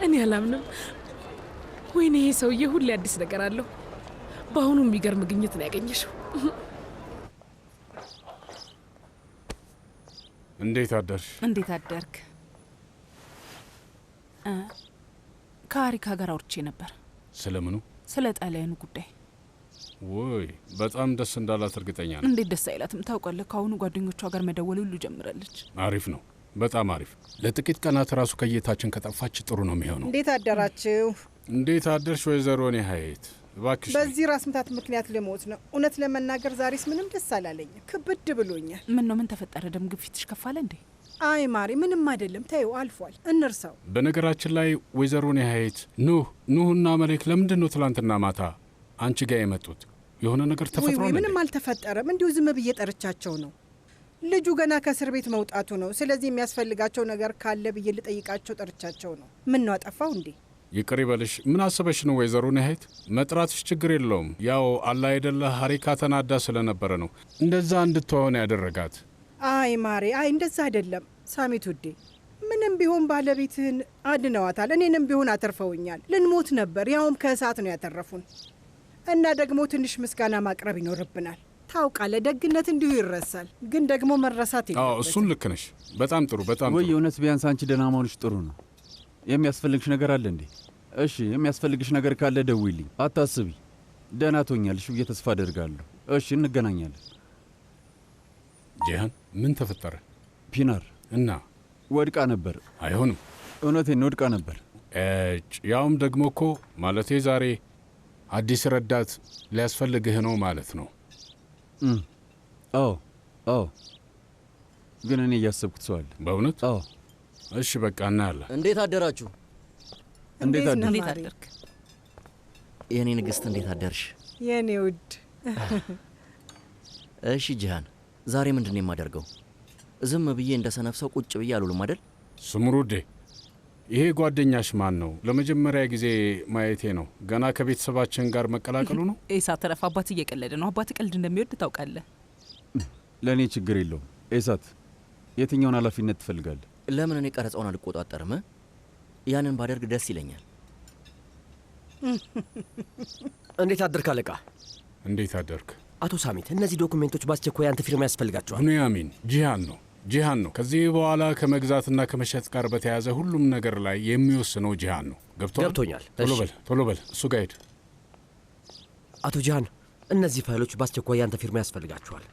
Speaker 13: እኔ አላምንም። ወይኔ ይሄ ሰውዬ ሁሌ አዲስ ነገር አለው። በአሁኑ የሚገርም ግኝት ነው ያገኘሽው።
Speaker 1: እንዴት አደርሽ?
Speaker 2: እንዴት አደርክ? ከሀሪካ ጋር አውርቼ ነበር።
Speaker 1: ስለምኑ?
Speaker 2: ስለ ጣሊያኑ ጉዳይ።
Speaker 1: ወይ በጣም ደስ እንዳላት እርግጠኛ ነኝ።
Speaker 2: እንዴት ደስ አይላትም? ታውቃለህ፣ ከአሁኑ ጓደኞቿ ጋር መደወል ሁሉ ጀምራለች።
Speaker 1: አሪፍ ነው፣ በጣም አሪፍ። ለጥቂት ቀናት ራሱ ከየታችን ከጠፋች ጥሩ ነው የሚሆነው።
Speaker 8: እንዴት አደራችሁ?
Speaker 1: እንዴት አደርሽ ወይዘሮ ኔሀየት? እባክሽ።
Speaker 8: በዚህ ራስ ምታት ምክንያት ልሞት ነው። እውነት ለመናገር ዛሬስ ምንም ደስ አላለኝም። ክብድ ብሎኛል።
Speaker 2: ምን ነው? ምን ተፈጠረ? ደም ግፊትሽ ከፍ አለ እንዴ?
Speaker 8: አይ ማሪ፣ ምንም አይደለም። ተይው፣ አልፏል። እንርሳው።
Speaker 1: በነገራችን ላይ ወይዘሮ ኔሀየት፣ ኑህና መሌክ ለምንድን ነው ትላንትና ማታ አንቺ ጋር የመጡት? የሆነ ነገር ተፈጥሮ ነው?
Speaker 8: ምንም አልተፈጠረም። እንዲሁ ዝም ብዬ ጠርቻቸው ነው። ልጁ ገና ከእስር ቤት መውጣቱ ነው። ስለዚህ የሚያስፈልጋቸው ነገር ካለ ብዬ ልጠይቃቸው ጠርቻቸው ነው። ምን ነው አጠፋው እንዴ?
Speaker 1: ይቅር ይበልሽ። ምን አስበሽ ነው ወይዘሮ ኔሀየት? መጥራትሽ ችግር የለውም። ያው አላ አይደለ ሀሪካ ተናዳ ስለነበረ ነው እንደዛ እንድትሆን ያደረጋት።
Speaker 8: አይ ማሬ፣ አይ እንደዛ አይደለም። ሳሚት ውዴ፣ ምንም ቢሆን ባለቤትህን አድነዋታል። እኔንም ቢሆን አተርፈውኛል። ልንሞት ነበር፣ ያውም ከእሳት ነው ያተረፉን። እና ደግሞ ትንሽ ምስጋና ማቅረብ ይኖርብናል። ታውቃለህ፣ ደግነት እንዲሁ ይረሳል፣ ግን ደግሞ መረሳት የለበትም።
Speaker 1: እሱን ልክ ነሽ። በጣም ጥሩ፣ በጣም
Speaker 4: ወይ እውነት ቢያንስ አንቺ ደህና መሆንሽ ጥሩ ነው። የሚያስፈልግሽ ነገር አለ እንዴ? እሺ፣ የሚያስፈልግሽ ነገር ካለ ደውይልኝ። አታስቢ፣ ደህና ትሆኛለሽ ብዬ ተስፋ አደርጋለሁ። እሺ፣ እንገናኛለን።
Speaker 1: ጂሃን፣ ምን ተፈጠረ?
Speaker 4: ፒናር
Speaker 1: እና
Speaker 4: ወድቃ ነበር።
Speaker 1: አይሆንም።
Speaker 4: እውነቴን ወድቃ ነበር።
Speaker 1: ያውም ደግሞ እኮ ማለቴ ዛሬ አዲስ ረዳት ሊያስፈልግህ ነው ማለት ነው።
Speaker 4: አዎ፣ ግን እኔ እያሰብኩት ሰው አለ።
Speaker 1: በእውነት? አዎ። እሺ፣ በቃ እናያለን።
Speaker 10: እንዴት አደራችሁ?
Speaker 4: እንዴት
Speaker 2: አደርክ?
Speaker 10: የእኔ ንግሥት እንዴት አደርሽ?
Speaker 8: የእኔ ውድ።
Speaker 10: እሺ ጂሃን፣ ዛሬ ምንድን ነው የማደርገው? ዝም ብዬ እንደ ሰነፍ ሰው ቁጭ ብዬ አልውልም አይደል?
Speaker 1: ስምሩዴ፣ ይሄ ጓደኛሽ ማን ነው? ለመጀመሪያ ጊዜ ማየቴ ነው። ገና ከቤተሰባችን ጋር መቀላቀሉ ነው?
Speaker 2: ኤሳት ተረፍ፣ አባት እየቀለደ ነው። አባት ቀልድ እንደሚወድ ታውቃለህ።
Speaker 4: ለእኔ ችግር የለውም። ኤሳት፣ የትኛውን ኃላፊነት ትፈልጋለህ?
Speaker 10: ለምን እኔ ቀረጻውን አልቆጣጠርም? ያንን ባደርግ ደስ ይለኛል።
Speaker 14: እንዴት አደርክ አለቃ?
Speaker 1: እንዴት አደርክ
Speaker 14: አቶ ሳሚት? እነዚህ ዶኩሜንቶች በአስቸኳይ አንተ ፊርማ ያስፈልጋቸዋል።
Speaker 1: ቡንያሚን፣ ጂሃን ነው። ከዚህ በኋላ ከመግዛትና ከመሸጥ ጋር በተያያዘ ሁሉም ነገር ላይ የሚወስነው ጂሃን ነው።
Speaker 14: ገብቶኛል።
Speaker 1: ቶሎ በል፣ እሱ ጋር ሄድ።
Speaker 14: አቶ ጂሃን፣ እነዚህ ፋይሎች በአስቸኳይ ያንተ ፊርማ ያስፈልጋቸዋል።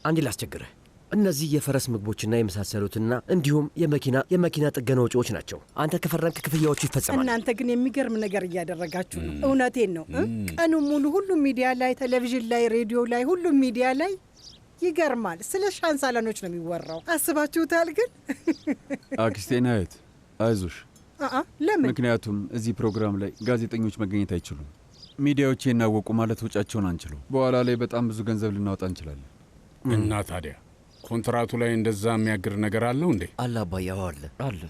Speaker 14: አንዴ ላስቸግርህ። እነዚህ የፈረስ ምግቦችና የመሳሰሉትና እንዲሁም የመኪና ጥገና ወጪዎች ናቸው። አንተ ከፈረምክ ክፍያዎቹ ይፈጸማል።
Speaker 8: እናንተ ግን የሚገርም ነገር እያደረጋችሁ ነው። እውነቴን ነው። ቀኑ ሙሉ ሁሉም ሚዲያ ላይ፣ ቴሌቪዥን ላይ፣ ሬዲዮ ላይ፣ ሁሉም ሚዲያ ላይ ይገርማል። ስለ ሻንሳላኖች ነው የሚወራው። አስባችሁታል? ግን
Speaker 4: አክስቴ ናየት፣ አይዞሽ።
Speaker 8: ለምን?
Speaker 4: ምክንያቱም እዚህ ፕሮግራም ላይ ጋዜጠኞች መገኘት አይችሉም። ሚዲያዎች የናወቁ ማለት ወጫቸውን አንችለው። በኋላ ላይ በጣም ብዙ ገንዘብ ልናወጣ እንችላለን።
Speaker 1: እና ታዲያ ኮንትራቱ ላይ እንደዛ የሚያግር ነገር አለው እንዴ?
Speaker 10: አለ አባዬ፣ አለ።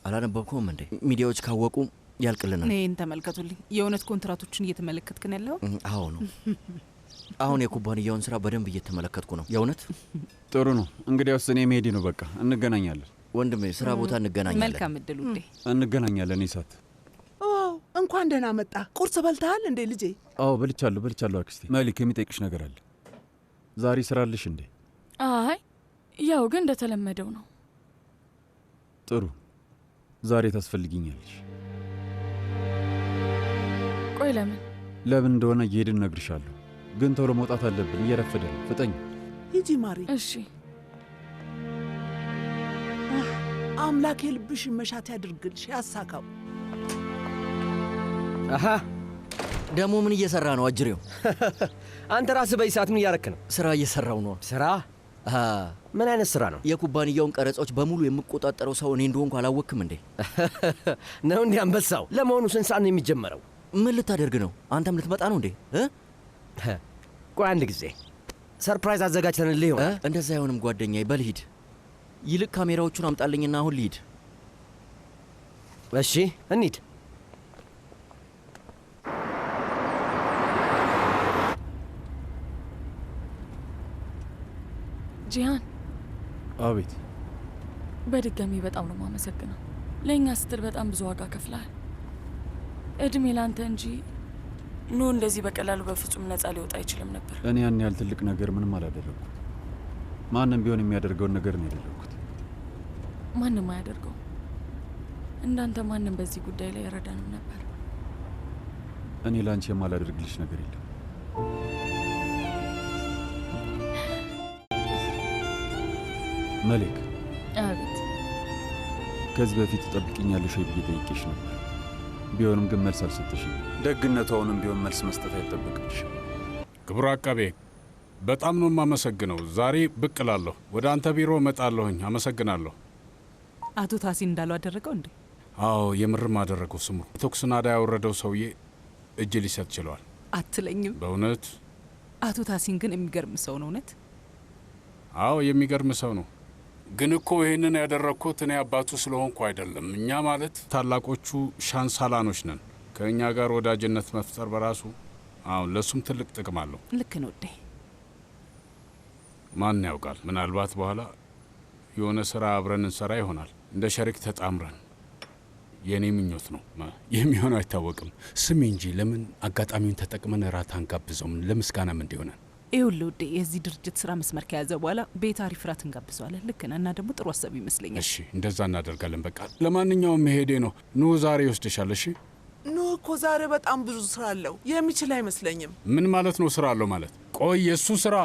Speaker 10: አላነበብከውም እንዴ? ሚዲያዎች ካወቁ ያልቅልናል።
Speaker 2: እኔን ተመልከቱልኝ። የእውነት ኮንትራቶችን እየተመለከትክን ያለው?
Speaker 10: አዎ ነው። አሁን የኩባንያውን ስራ በደንብ እየተመለከትኩ ነው። የእውነት
Speaker 4: ጥሩ ነው። እንግዲያውስ እኔ መሄዴ ነው። በቃ እንገናኛለን
Speaker 10: ወንድሜ። ስራ ቦታ እንገናኛለን።
Speaker 2: መልካም እድል ውዴ።
Speaker 4: እንገናኛለን። ይሳት፣
Speaker 11: እንኳን ደህና መጣ። ቁርስ በልተሃል እንዴ ልጄ?
Speaker 4: አዎ በልቻለሁ አክስቴ። መሊክ፣ የሚጠይቅሽ ነገር አለ። ዛሬ ስራ አለሽ እንዴ?
Speaker 3: አይ ያው ግን እንደተለመደው ነው።
Speaker 4: ጥሩ፣ ዛሬ ታስፈልጊኛለሽ።
Speaker 3: ቆይ ለምን
Speaker 4: እንደሆነ እየሄድን እነግርሻለሁ፣ ግን ቶሎ መውጣት አለብን። እየረፈደ ነው። ፍጠኝ።
Speaker 11: ሂጂ ማሪ።
Speaker 3: እሺ።
Speaker 11: አምላክ የልብሽን መሻት ያድርግልሽ፣ ያሳካው።
Speaker 14: አሃ፣
Speaker 10: ደግሞ ምን እየሰራ ነው አጅሬው?
Speaker 14: አንተ ራስህ በዚህ ሰዓት ምን እያረክ ነው?
Speaker 10: ስራ እየሰራው ነው።
Speaker 14: ስራ? ምን አይነት ስራ ነው?
Speaker 10: የኩባንያውን ቀረጻዎች በሙሉ የምቆጣጠረው ሰው እኔ እንደሆንኩ አላወቅም እንዴ?
Speaker 14: ነው እንዴ አንበሳው? ለመሆኑ ስንት ሰዓት ነው የሚጀመረው?
Speaker 10: ምን ልታደርግ ነው? አንተም ልትመጣ ነው እንዴ?
Speaker 14: ቆይ አንድ ጊዜ ሰርፕራይዝ አዘጋጅተንልህ ይሆናል።
Speaker 10: እንደዛ አይሆንም ጓደኛዬ፣ በል ሂድ። ይልቅ ካሜራዎቹን አምጣልኝና አሁን ልሂድ።
Speaker 14: እሺ እንሂድ።
Speaker 3: ጂሃን።
Speaker 4: አቤት።
Speaker 3: በድጋሚ በጣም ነው የማመሰግነው። ለእኛ ስትል በጣም ብዙ ዋጋ ከፍለሃል። እድሜ ላንተ እንጂ ኑ እንደዚህ በቀላሉ በፍጹም ነፃ ሊወጣ አይችልም ነበር።
Speaker 4: እኔ ያን ያህል ትልቅ ነገር ምንም አላደረግኩት። ማንም ቢሆን የሚያደርገውን ነገር ነው ያደረግኩት።
Speaker 3: ማንም አያደርገው። እንዳንተ ማንም በዚህ ጉዳይ ላይ ይረዳንም ነበር።
Speaker 4: እኔ ለአንቺ የማላደርግልሽ ነገር የለም። መሌክ።
Speaker 3: አቤት።
Speaker 4: ከዚህ በፊት ትጠብቅኛለሽ ወይ ብዬ ጠይቄሽ ነበር። ቢሆንም ግን መልስ አልሰጠሽም። ደግነቱ አሁንም ቢሆን መልስ መስጠት አይጠበቅብሽም።
Speaker 1: ክቡር አቃቤ፣ በጣም ነው የማመሰግነው። ዛሬ ብቅ እላለሁ፣ ወደ አንተ ቢሮ እመጣለሁኝ። አመሰግናለሁ።
Speaker 2: አቶ ታሲን እንዳለው አደረገው እንዴ?
Speaker 1: አዎ የምርም አደረገው። ስምሩ፣ የተኩስ ናዳ ያወረደው ሰውዬ እጅ ሊሰጥ ችሏል።
Speaker 2: አትለኝም?
Speaker 1: በእውነት
Speaker 2: አቶ ታሲን ግን የሚገርም ሰው ነው። እውነት?
Speaker 1: አዎ የሚገርም ሰው ነው። ግን እኮ ይህንን ያደረግኩት እኔ አባቱ ስለሆንኩ አይደለም። እኛ ማለት ታላቆቹ ሻንሳላኖች ነን። ከእኛ ጋር ወዳጅነት መፍጠር በራሱ አሁን ለእሱም ትልቅ ጥቅም አለው።
Speaker 2: ልክ ነው ዴ።
Speaker 1: ማን ያውቃል፣ ምናልባት በኋላ የሆነ ስራ አብረን እንሰራ ይሆናል፣ እንደ ሸሪክ ተጣምረን። የእኔ ምኞት ነው። የሚሆነው አይታወቅም። ስሚ እንጂ ለምን አጋጣሚውን ተጠቅመን እራት አንጋብዘውም? ለምስጋናም እንዲሆነን።
Speaker 2: ይኸውልህ ውዴ፣ የዚህ ድርጅት ስራ መስመር ከያዘ በኋላ ቤት አሪፍ ራት እንጋብዘዋለን። ልክ ነህ። እና ደግሞ ጥሩ ሀሳብ ይመስለኛል።
Speaker 1: እሺ እንደዛ እናደርጋለን። በቃ ለማንኛውም መሄዴ ነው። ኑ ዛሬ ይወስድሻል። እሺ
Speaker 11: ኑ እኮ ዛሬ በጣም ብዙ ስራ አለው። የሚችል አይመስለኝም።
Speaker 1: ምን ማለት ነው ስራ አለው ማለት? ቆይ የእሱ ስራ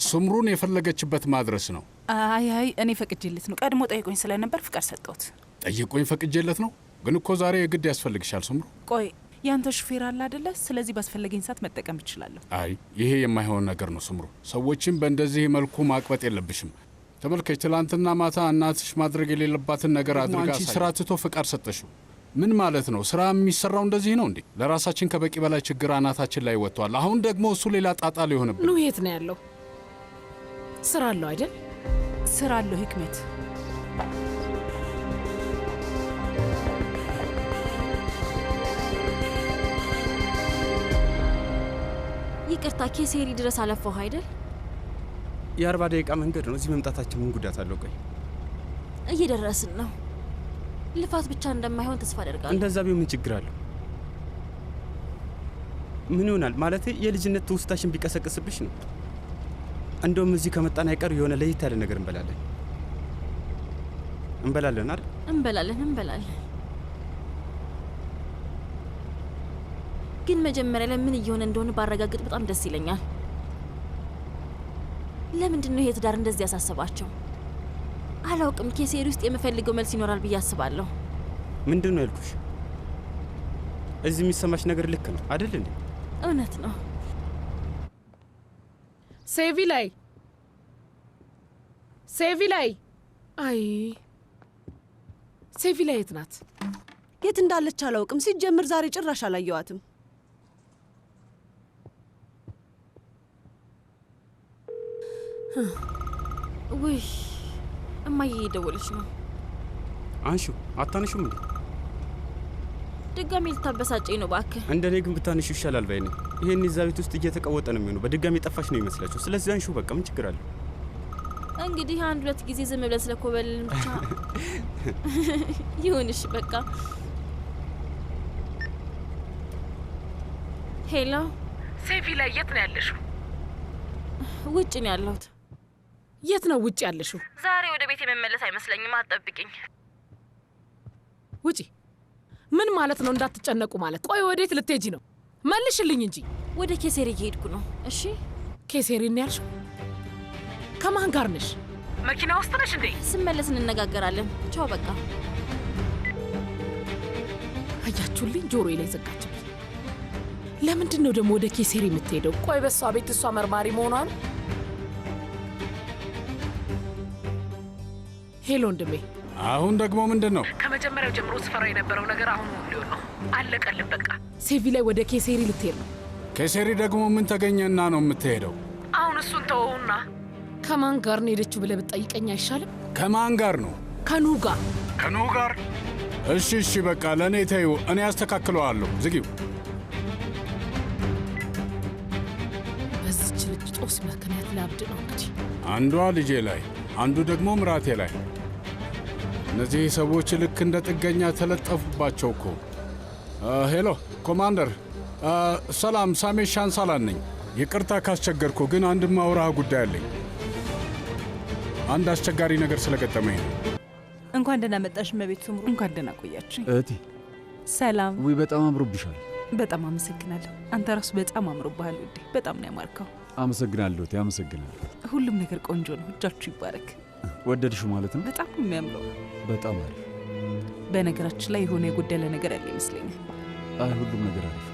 Speaker 1: ስምሩን የፈለገችበት ማድረስ ነው።
Speaker 2: አይ እኔ ፈቅጄለት ነው። ቀድሞ ጠይቆኝ ስለነበር ፍቃድ ሰጠሁት።
Speaker 1: ጠይቆኝ ፈቅጄለት ነው። ግን እኮ ዛሬ የግድ ያስፈልግሻል ስምሩ።
Speaker 2: ቆይ ያንተ ሹፌር አለ አይደለ? ስለዚህ ባስፈለገኝ ሰዓት መጠቀም እችላለሁ።
Speaker 1: አይ ይሄ የማይሆን ነገር ነው ስምሩ። ሰዎችን በእንደዚህ መልኩ ማቅበጥ የለብሽም። ተመልከች፣ ትላንትና ማታ እናትሽ ማድረግ የሌለባትን ነገር አድርጋ አንቺ ስራ ትቶ ፍቃድ ሰጠሽው። ምን ማለት ነው? ስራ የሚሰራው እንደዚህ ነው እንዴ? ለራሳችን ከበቂ በላይ ችግር አናታችን ላይ ወጥቷል። አሁን ደግሞ እሱ ሌላ ጣጣ ሊሆንብን።
Speaker 13: ኑ የት ነው ያለው? ስራ አለው አይደል?
Speaker 2: ስራ አለው ህክመት።
Speaker 12: ይቅርታ ኬሴሪ ድረስ አለፈው አይደል?
Speaker 7: የ40 ደቂቃ መንገድ ነው። እዚህ መምጣታችን ምን ጉዳት አለው? ቆይ
Speaker 12: እየደረስን ነው። ልፋት ብቻ እንደማይሆን ተስፋ አደርጋለሁ።
Speaker 7: እንደዛ ቢሆን ምን ችግር አለው? ምን ይሆናል ማለት የልጅነት ትውስታሽን ቢቀሰቅስብሽ ነው። እንደውም እዚህ ከመጣን አይቀር የሆነ ለየት ያለ ነገር እንበላለን አይደል?
Speaker 12: እንበላለን። ግን መጀመሪያ ላይ ምን እየሆነ እንደሆነ ባረጋግጥ በጣም ደስ ይለኛል። ለምንድን ነው ይሄ ትዳር እንደዚህ ያሳሰባቸው? አላውቅም። ኬሴሪ ውስጥ የምፈልገው መልስ ይኖራል ብዬ አስባለሁ።
Speaker 7: ምንድን ነው ያልኩሽ? እዚህ የሚሰማሽ ነገር ልክ ነው አይደል እንዴ?
Speaker 12: እውነት ነው።
Speaker 13: ሴቪ ላይ አይ ሴቪ ላይ የት ናት?
Speaker 9: የት እንዳለች አላውቅም። ሲጀምር ዛሬ ጭራሽ አላየዋትም።
Speaker 12: ውይ እማዬ እየደወለች ነው።
Speaker 7: አንሹ። አታንሹም እንዴ?
Speaker 12: ድጋሜ ልታበሳጨኝ ነው እባክህ።
Speaker 7: እንደኔ ግን ብታንሹ ይሻላል ባይ ነኝ። ይሄን እዛ ቤት ውስጥ እየተቀወጠ ነው የሚሆነው። በድጋሚ ጠፋሽ ነው ይመስላችሁ። ስለዚህ አንሹ በቃ። ምን ችግር አለ?
Speaker 12: እንግዲህ 1-2 ጊዜ ዝም ብለን ስለኮበልን ብቻ ይሁንሽ በቃ። ሄሎ
Speaker 13: ሴቪ ላይ የት ነው ያለሽው?
Speaker 12: ውጭ ነው ያለሁት።
Speaker 13: የት ነው ውጭ ያለሽው?
Speaker 12: ዛሬ ወደ ቤት የመመለስ አይመስለኝም። አትጠብቂኝ።
Speaker 13: ውጪ ምን ማለት ነው? እንዳትጨነቁ ማለት። ቆይ ወዴት ልትሄጂ ነው? መልሽልኝ እንጂ።
Speaker 12: ወደ ኬሴሪ እየሄድኩ ነው። እሺ
Speaker 13: ኬሴሪ ነው ያልሽው? ከማን ጋር ነሽ? መኪና ውስጥ ነሽ እንዴ?
Speaker 12: ስመለስ እንነጋገራለን። ቻው በቃ።
Speaker 13: አያችሁልኝ? ጆሮዬ ላይ ዘጋችብኝ። ለምንድን ነው ደግሞ ወደ ኬሴሪ የምትሄደው? ቆይ በሷ ቤት እሷ መርማሪ መሆኗ ነው? ሄሎ ወንድሜ።
Speaker 1: አሁን ደግሞ ምንድን ነው?
Speaker 13: ከመጀመሪያው ጀምሮ ስፈራ የነበረው ነገር አሁን ሊሆን ነው። አለቀልን በቃ። ሴቪ ላይ ወደ ኬሴሪ ልትሄድ ነው።
Speaker 1: ኬሴሪ ደግሞ ምን ተገኘና ነው የምትሄደው?
Speaker 13: አሁን እሱን ተወውና ከማን ጋር ነው ሄደችው ብለህ ብትጠይቀኝ አይሻልም?
Speaker 1: ከማን ጋር ነው?
Speaker 13: ከኑ ጋር።
Speaker 1: ከኑ ጋር? እሺ በቃ ለእኔ ተይው፣ እኔ አስተካክለዋለሁ። ዝጊው።
Speaker 13: በዚች ልጅ ጦስ ምክንያት ላብድ ነው እንግዲህ።
Speaker 1: አንዷ ልጄ ላይ፣ አንዱ ደግሞ ምራቴ ላይ። እነዚህ ሰዎች ልክ እንደ ጥገኛ ተለጠፉባቸው እኮ። ሄሎ ኮማንደር። ሰላም፣ ሳሜ ሻንሳላን ነኝ። ይቅርታ ካስቸገርኩ፣ ግን አንድ ማውራህ ጉዳይ አለኝ። አንድ አስቸጋሪ ነገር ስለገጠመኝ ነው።
Speaker 2: እንኳን ደህና መጣሽ እመቤት ስምሩ። እንኳን ደህና ቆያችሁ
Speaker 4: እህቴ።
Speaker 2: ሰላም።
Speaker 4: ውይ በጣም አምሮብሻል።
Speaker 2: በጣም አመሰግናለሁ። አንተ ራሱ በጣም አምሮብሃል ውዴ። በጣም ነው ያማርከው።
Speaker 4: አመሰግናለሁ እህቴ፣ አመሰግናለሁ።
Speaker 2: ሁሉም ነገር ቆንጆ ነው። እጃችሁ ይባረክ።
Speaker 4: ወደድሽው ማለት ነው?
Speaker 2: በጣም ነው የሚያምረው።
Speaker 4: በጣም አሪፍ።
Speaker 2: በነገራችን ላይ የሆነ የጎደለ ነገር ያለ ይመስለኛል።
Speaker 4: አይ ሁሉም ነገር አሪፍ።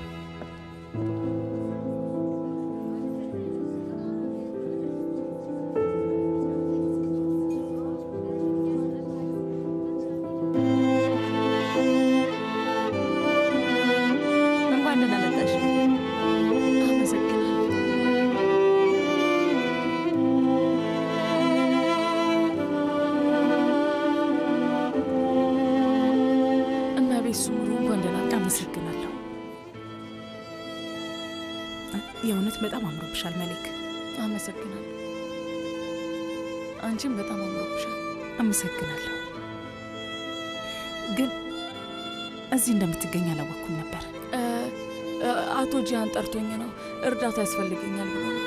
Speaker 2: የእውነት በጣም አምሮብሻል መሌክ።
Speaker 3: አመሰግናለሁ። አንቺም በጣም አምሮብሻል።
Speaker 2: አመሰግናለሁ። ግን እዚህ እንደምትገኝ አላወቅኩም ነበር።
Speaker 3: አቶ ጂያን ጠርቶኝ ነው፣ እርዳታ ያስፈልገኛል ብሎ ነው።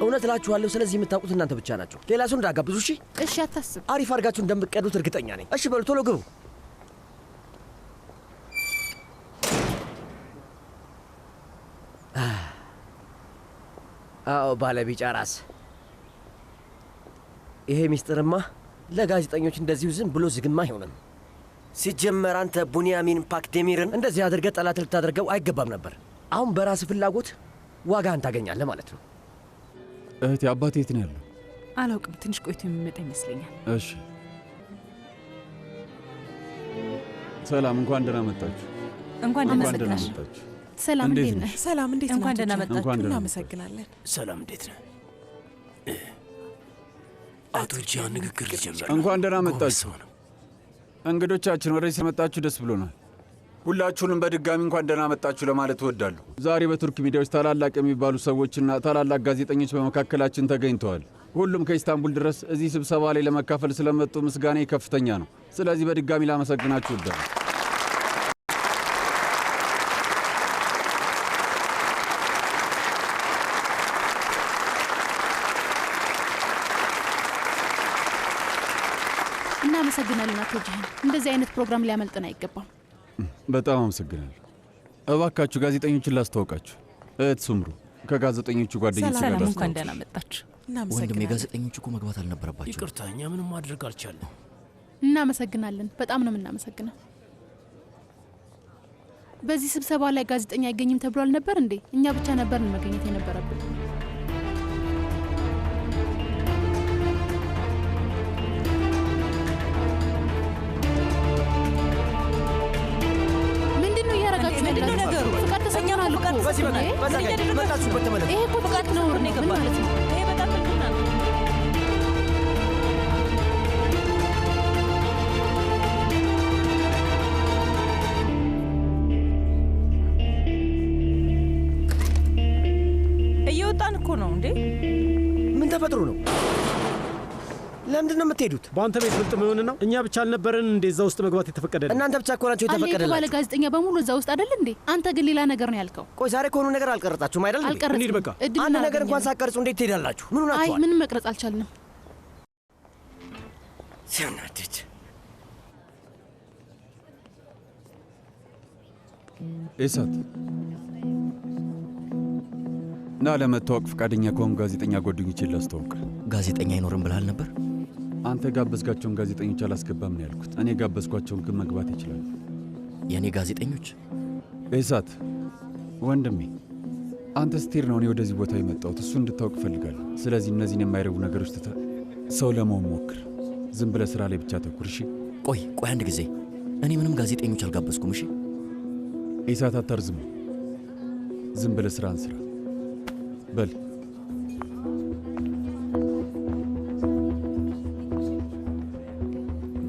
Speaker 14: እውነት እላችኋለሁ፣ ስለዚህ የምታውቁት እናንተ ብቻ ናቸው። ሌላ ሰው እንዳጋብዙ። እሺ
Speaker 15: እሺ፣ አታስብ።
Speaker 14: አሪፍ አድርጋችሁ እንደምትቀዱት እርግጠኛ ነኝ። እሺ በሉ ቶሎ ግቡ። አዎ ባለቢጫ ራስ። ይሄ ሚስጥርማ ለጋዜጠኞች እንደዚሁ ዝም ብሎ ዝግማ አይሆንም። ሲጀመር አንተ ቡንያሚን ፓክዴሚርን እንደዚህ አድርገህ ጠላት ልታደርገው አይገባም ነበር። አሁን በራስ ፍላጎት ዋጋህን ታገኛለህ ማለት ነው።
Speaker 4: እህቴ አባቴ የት ነው ያለው?
Speaker 2: አላውቅም። ትንሽ ቆይቶ የሚመጣ ይመስለኛል።
Speaker 4: እሺ ሰላም፣ እንኳን ደህና መጣችሁ።
Speaker 2: እንኳን ደህና መጣችሁ። ሰላም፣ እንዴት ነህ?
Speaker 15: ሰላም፣ እንዴት ነህ?
Speaker 2: እንኳን ደህና መጣችሁ።
Speaker 15: እናመሰግናለን።
Speaker 16: ሰላም፣ እንዴት ነህ? አቶ ጂያን ንግግር ሊጀምር።
Speaker 4: እንኳን ደህና መጣችሁ እንግዶቻችን። ወደዚህ ስለመጣችሁ ደስ ብሎናል። ሁላችሁንም በድጋሚ እንኳን ደህና መጣችሁ ለማለት እወዳለሁ። ዛሬ በቱርክ ሚዲያዎች ታላላቅ የሚባሉ ሰዎችና ታላላቅ ጋዜጠኞች በመካከላችን ተገኝተዋል። ሁሉም ከኢስታንቡል ድረስ እዚህ ስብሰባ ላይ ለመካፈል ስለመጡ ምስጋኔ ከፍተኛ ነው። ስለዚህ በድጋሚ ላመሰግናችሁ እወዳለሁ።
Speaker 15: እናመሰግናለን አቶ ጂያን። እንደዚህ አይነት ፕሮግራም ሊያመልጥን አይገባም።
Speaker 4: በጣም አመሰግናለሁ። እባካችሁ ጋዜጠኞችን ላስተዋውቃችሁ። እህት ሱምሩ ከጋዜጠኞቹ ጓደኞች ጋር
Speaker 2: ሰላም፣ እንኳን ደህና መጣችሁ።
Speaker 16: ወንድሜ ጋዜጠኞቹ እኮ መግባት አልነበረባቸው። ይቅርታ፣ እኛ ምንም ማድረግ አልቻለም።
Speaker 15: እናመሰግናለን። በጣም ነው የምናመሰግነው። በዚህ ስብሰባ ላይ ጋዜጠኛ አይገኝም ተብሏል ነበር እንዴ? እኛ ብቻ ነበርን መገኘት የነበረብን።
Speaker 14: ይሄ እኮ ፍቃድ ነው። ምን ማለት ነው?
Speaker 9: ይሄ በጣም ምንድን ነው? እየወጣን እኮ ነው እንዴ?
Speaker 14: ምን ተፈጥሮ ነው? ለምንድን ነው የምትሄዱት?
Speaker 17: በአንተ ቤት ብልጥ መሆን ነው። እኛ ብቻ አልነበረን እንዴ እዛ ውስጥ መግባት የተፈቀደልን?
Speaker 14: እናንተ ብቻ እኮ ናችሁ የተፈቀደላችሁ።
Speaker 15: ባለ ጋዜጠኛ በሙሉ እዛ ውስጥ አይደል እንዴ? አንተ ግን ሌላ ነገር ነው ያልከው።
Speaker 14: ቆይ ዛሬ ከሆኑ ነገር አልቀረጻችሁም አይደል?
Speaker 15: እንሂድ
Speaker 14: በቃ። አንድ ነገር እንኳን ሳትቀርጹ እንዴት ትሄዳላችሁ? ምን ሆናችኋል?
Speaker 15: አይ ምንም መቅረጽ አልቻልንም።
Speaker 14: ሲያናድድ።
Speaker 4: ኢሳት ና ለመታወቅ ፈቃደኛ ከሆኑ ጋዜጠኛ ጓደኞቼን ላስተዋውቅ።
Speaker 16: ጋዜጠኛ አይኖርም ብለሃል ነበር።
Speaker 4: አንተ ጋበዝጋቸውን ጋዜጠኞች አላስገባም ነው ያልኩት። እኔ ጋበዝኳቸውን ግን መግባት ይችላሉ።
Speaker 16: የእኔ ጋዜጠኞች?
Speaker 4: ኢሳት ወንድሜ፣ አንተ ስትሄድ ነው እኔ ወደዚህ ቦታ የመጣሁት። እሱ እንድታውቅ እፈልጋለሁ። ስለዚህ እነዚህን የማይረቡ ነገሮች ትተህ ሰው ለመሆን ሞክር። ዝም ብለህ ስራ ላይ ብቻ ተኩር። እሺ?
Speaker 16: ቆይ አንድ ጊዜ፣ እኔ ምንም ጋዜጠኞች አልጋበዝኩም። እሺ
Speaker 4: ኢሳት፣ አታርዝሙ። ዝም ብለህ ስራን ስራ በል።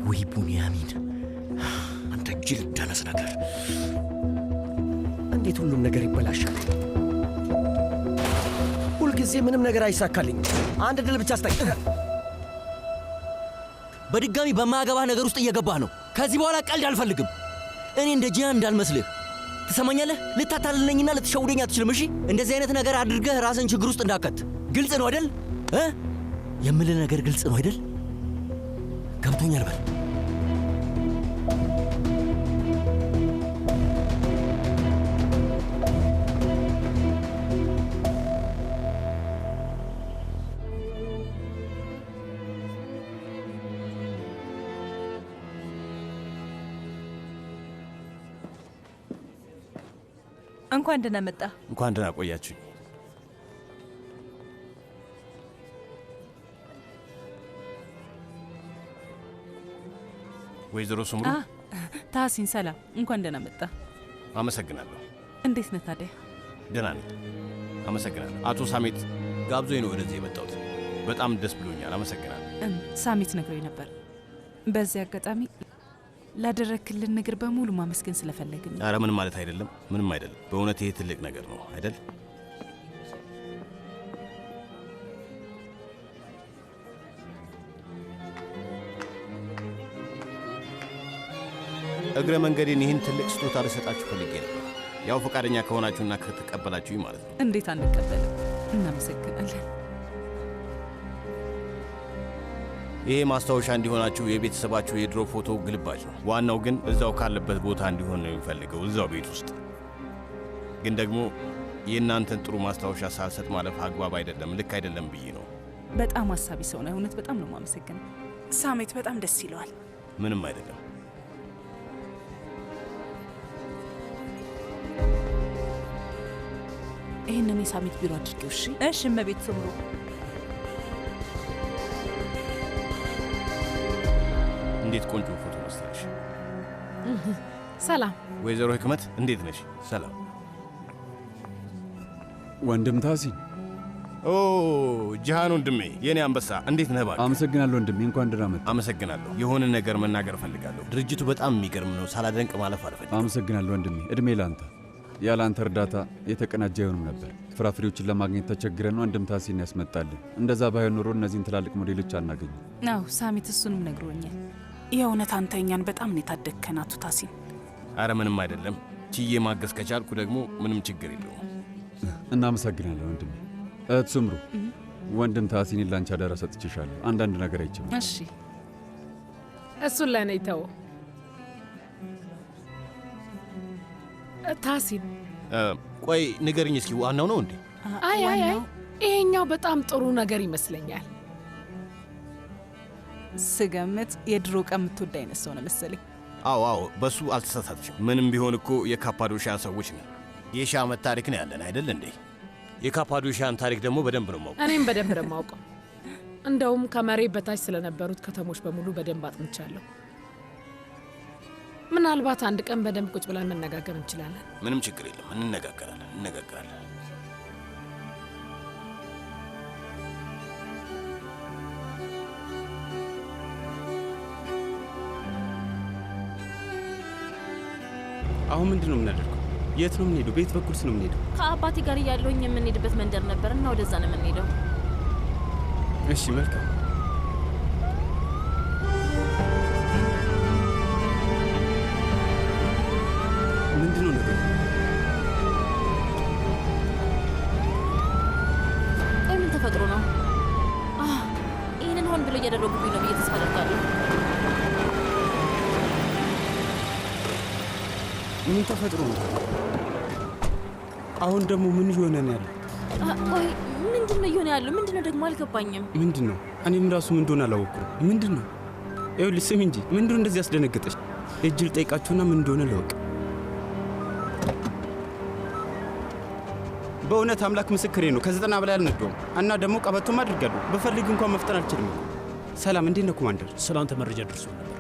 Speaker 16: ወይ ቡንያሚን፣ አንተ ጅል ደነስ ነገር!
Speaker 14: እንዴት ሁሉም ነገር ይበላሻል? ሁልጊዜ ምንም ነገር አይሳካልኝም። አንድ ድል ብቻ ስጠኝ።
Speaker 10: በድጋሚ በማያገባህ ነገር ውስጥ እየገባህ ነው። ከዚህ በኋላ ቀልድ አልፈልግም። እኔ እንደ ጂያን እንዳልመስልህ ትሰማኛለህ? ልታታልለኝና ልትሸውደኝ አትችልም። እሺ? እንደዚህ አይነት ነገር አድርገህ ራስን ችግር ውስጥ እንዳከት። ግልጽ ነው አይደል? የምልህ ነገር ግልጽ ነው አይደል? ገብቶኛል በል።
Speaker 9: እንኳን ደህና መጣ።
Speaker 5: እንኳን ደህና ቆያችሁኝ። ወይዘሮ ሱምሩ።
Speaker 2: ታሲን፣ ሰላም፣ እንኳን ደህና መጣ።
Speaker 5: አመሰግናለሁ።
Speaker 2: እንዴት ነህ ታዲያ?
Speaker 5: ደህና ነኝ፣ አመሰግናለሁ። አቶ ሳሜት ጋብዞኝ ነው ወደዚህ የመጣሁት። በጣም ደስ ብሎኛል። አመሰግናለሁ።
Speaker 2: ሳሜት ነግሮኝ ነበር። በዚህ አጋጣሚ ላደረክልን ነገር በሙሉ ማመስገን ስለፈለግን።
Speaker 5: ኧረ ምንም ማለት አይደለም፣ ምንም አይደለም። በእውነት ይሄ ትልቅ ነገር ነው አይደል? እግረ መንገዴን ይህን ትልቅ ስጦታ ልሰጣችሁ ፈልጌ ነበር። ያው ፈቃደኛ ከሆናችሁና ከተቀበላችሁኝ ማለት ነው።
Speaker 2: እንዴት አንቀበልም? እናመሰግናለን።
Speaker 5: ይሄ ማስታወሻ እንዲሆናችሁ የቤተሰባችሁ የድሮ ፎቶ ግልባጭ ነው። ዋናው ግን እዛው ካለበት ቦታ እንዲሆን ነው የሚፈልገው፣ እዛው ቤት ውስጥ። ግን ደግሞ የእናንተን ጥሩ ማስታወሻ ሳልሰጥ ማለፍ አግባብ አይደለም፣ ልክ አይደለም ብዬ ነው።
Speaker 2: በጣም አሳቢ ሰው ነው። እውነት በጣም ነው የማመሰግነው። ሳሜት በጣም ደስ ይለዋል።
Speaker 5: ምንም አይደለም።
Speaker 2: ይህንን የሳሜት ቢሮ አድርጌው። እሺ
Speaker 9: እሺ። እመቤት ስምሩ፣
Speaker 5: እንዴት ቆንጆ ፎቶ መሰለሽ።
Speaker 13: ሰላም
Speaker 5: ወይዘሮ ህክመት፣ እንዴት ነሽ? ሰላም
Speaker 4: ወንድም ታሲን።
Speaker 5: ኦ ጂሃን ወንድሜ፣ የኔ አንበሳ፣ እንዴት ነህ? እባክህ።
Speaker 4: አመሰግናለሁ ወንድሜ፣ እንኳን ደህና መጣህ።
Speaker 5: አመሰግናለሁ። የሆነ ነገር መናገር እፈልጋለሁ። ድርጅቱ በጣም የሚገርም ነው፣ ሳላደንቅ ማለፍ አልፈልግም።
Speaker 4: አመሰግናለሁ ወንድሜ፣ እድሜ ላንተ። ያለ አንተ እርዳታ የተቀናጀ አይሆንም ነበር። ፍራፍሬዎችን ለማግኘት ተቸግረን ወንድም ታሲን ያስመጣልን። እንደዛ ባይሆን ኖሮ እነዚህን ትላልቅ ሞዴሎች አናገኝም።
Speaker 2: አዎ ሳሜት እሱንም ነግሮኛል። የእውነት አንተ እኛን በጣም ነው የታደግከን አቶ ታሲን።
Speaker 5: አረ ምንም አይደለም። ችዬ ማገዝ ከቻልኩ ደግሞ ምንም ችግር የለውም።
Speaker 4: እናመሰግናለን ወንድሜ። እህት ስምሩ፣ ወንድም ታሲንን ላንቺ አደራ ሰጥቼሻለሁ። አንዳንድ ነገር አይችልም።
Speaker 13: እሺ፣ እሱን ለእኔ ተው። ታሲን
Speaker 5: ቆይ ንገርኝ እስኪ፣ ዋናው ነው እንዴ?
Speaker 13: አይ አይ አይ፣ ይሄኛው በጣም ጥሩ ነገር ይመስለኛል።
Speaker 2: ስገምት የድሮ ዕቃ የምትወድ አይነት ሰው ነው መሰለኝ።
Speaker 5: አዎ አዎ፣ በሱ አልተሳሳትሽም። ምንም ቢሆን እኮ የካፓዶሺያ ሰዎች ነው። የ1000 ዓመት ታሪክ ነው ያለን አይደል እንዴ? የካፓዶሺያን ታሪክ ደግሞ በደንብ ነው የማውቀው።
Speaker 13: እኔም በደንብ ነው የማውቀው። እንደውም ከመሬት በታች ስለነበሩት ከተሞች በሙሉ በደንብ አጥንቻለሁ። ምናልባት አንድ ቀን በደንብ ቁጭ ብለን መነጋገር እንችላለን።
Speaker 5: ምንም ችግር የለም፣ እንነጋገራለን።
Speaker 7: አሁን ምንድን ነው የምናደርገው? የት ነው የምንሄደው? ቤት በኩልስ ነው የምንሄደው?
Speaker 12: ከአባቴ ጋር እያለሁኝ የምንሄድበት መንደር ነበር እና ወደዛ ነው የምንሄደው።
Speaker 7: እሺ መልካም። ምንድን ነው ነገሩ?
Speaker 12: ቆይ ምን ተፈጥሮ ነው? ይህንን ሆን ብሎ እያደረጉብኝ ነው ብዬ ተስፋ አደርጋለሁ።
Speaker 7: ምን ተፈጥሮ ነው? አሁን ደግሞ ምን እየሆነ ነው ያለው?
Speaker 12: ቆይ ምንድን ነው እየሆነ ያለው? ምንድን ነው ደግሞ አልገባኝም።
Speaker 7: ምንድን ነው? እኔም ራሱ ምን እንደሆነ አላወቅኩም። ምንድን ነው? ይኸውልሽ ስሚ እንጂ ምንድን ነው እንደዚህ ያስደነገጠሽ? ሂጅ ልጠይቃቸውና ምን እንደሆነ ለወቅ። በእውነት አምላክ ምስክሬ ነው፣ ከ90 በላይ አልነዳውም እና ደግሞ ቀበቶም አድርጋለሁ። በፈልግ እንኳን መፍጠን አልችልም። ሰላም፣ እንዴት ነህ ኮማንደር?
Speaker 17: ስለ አንተ መረጃ ደርሶ ነበር።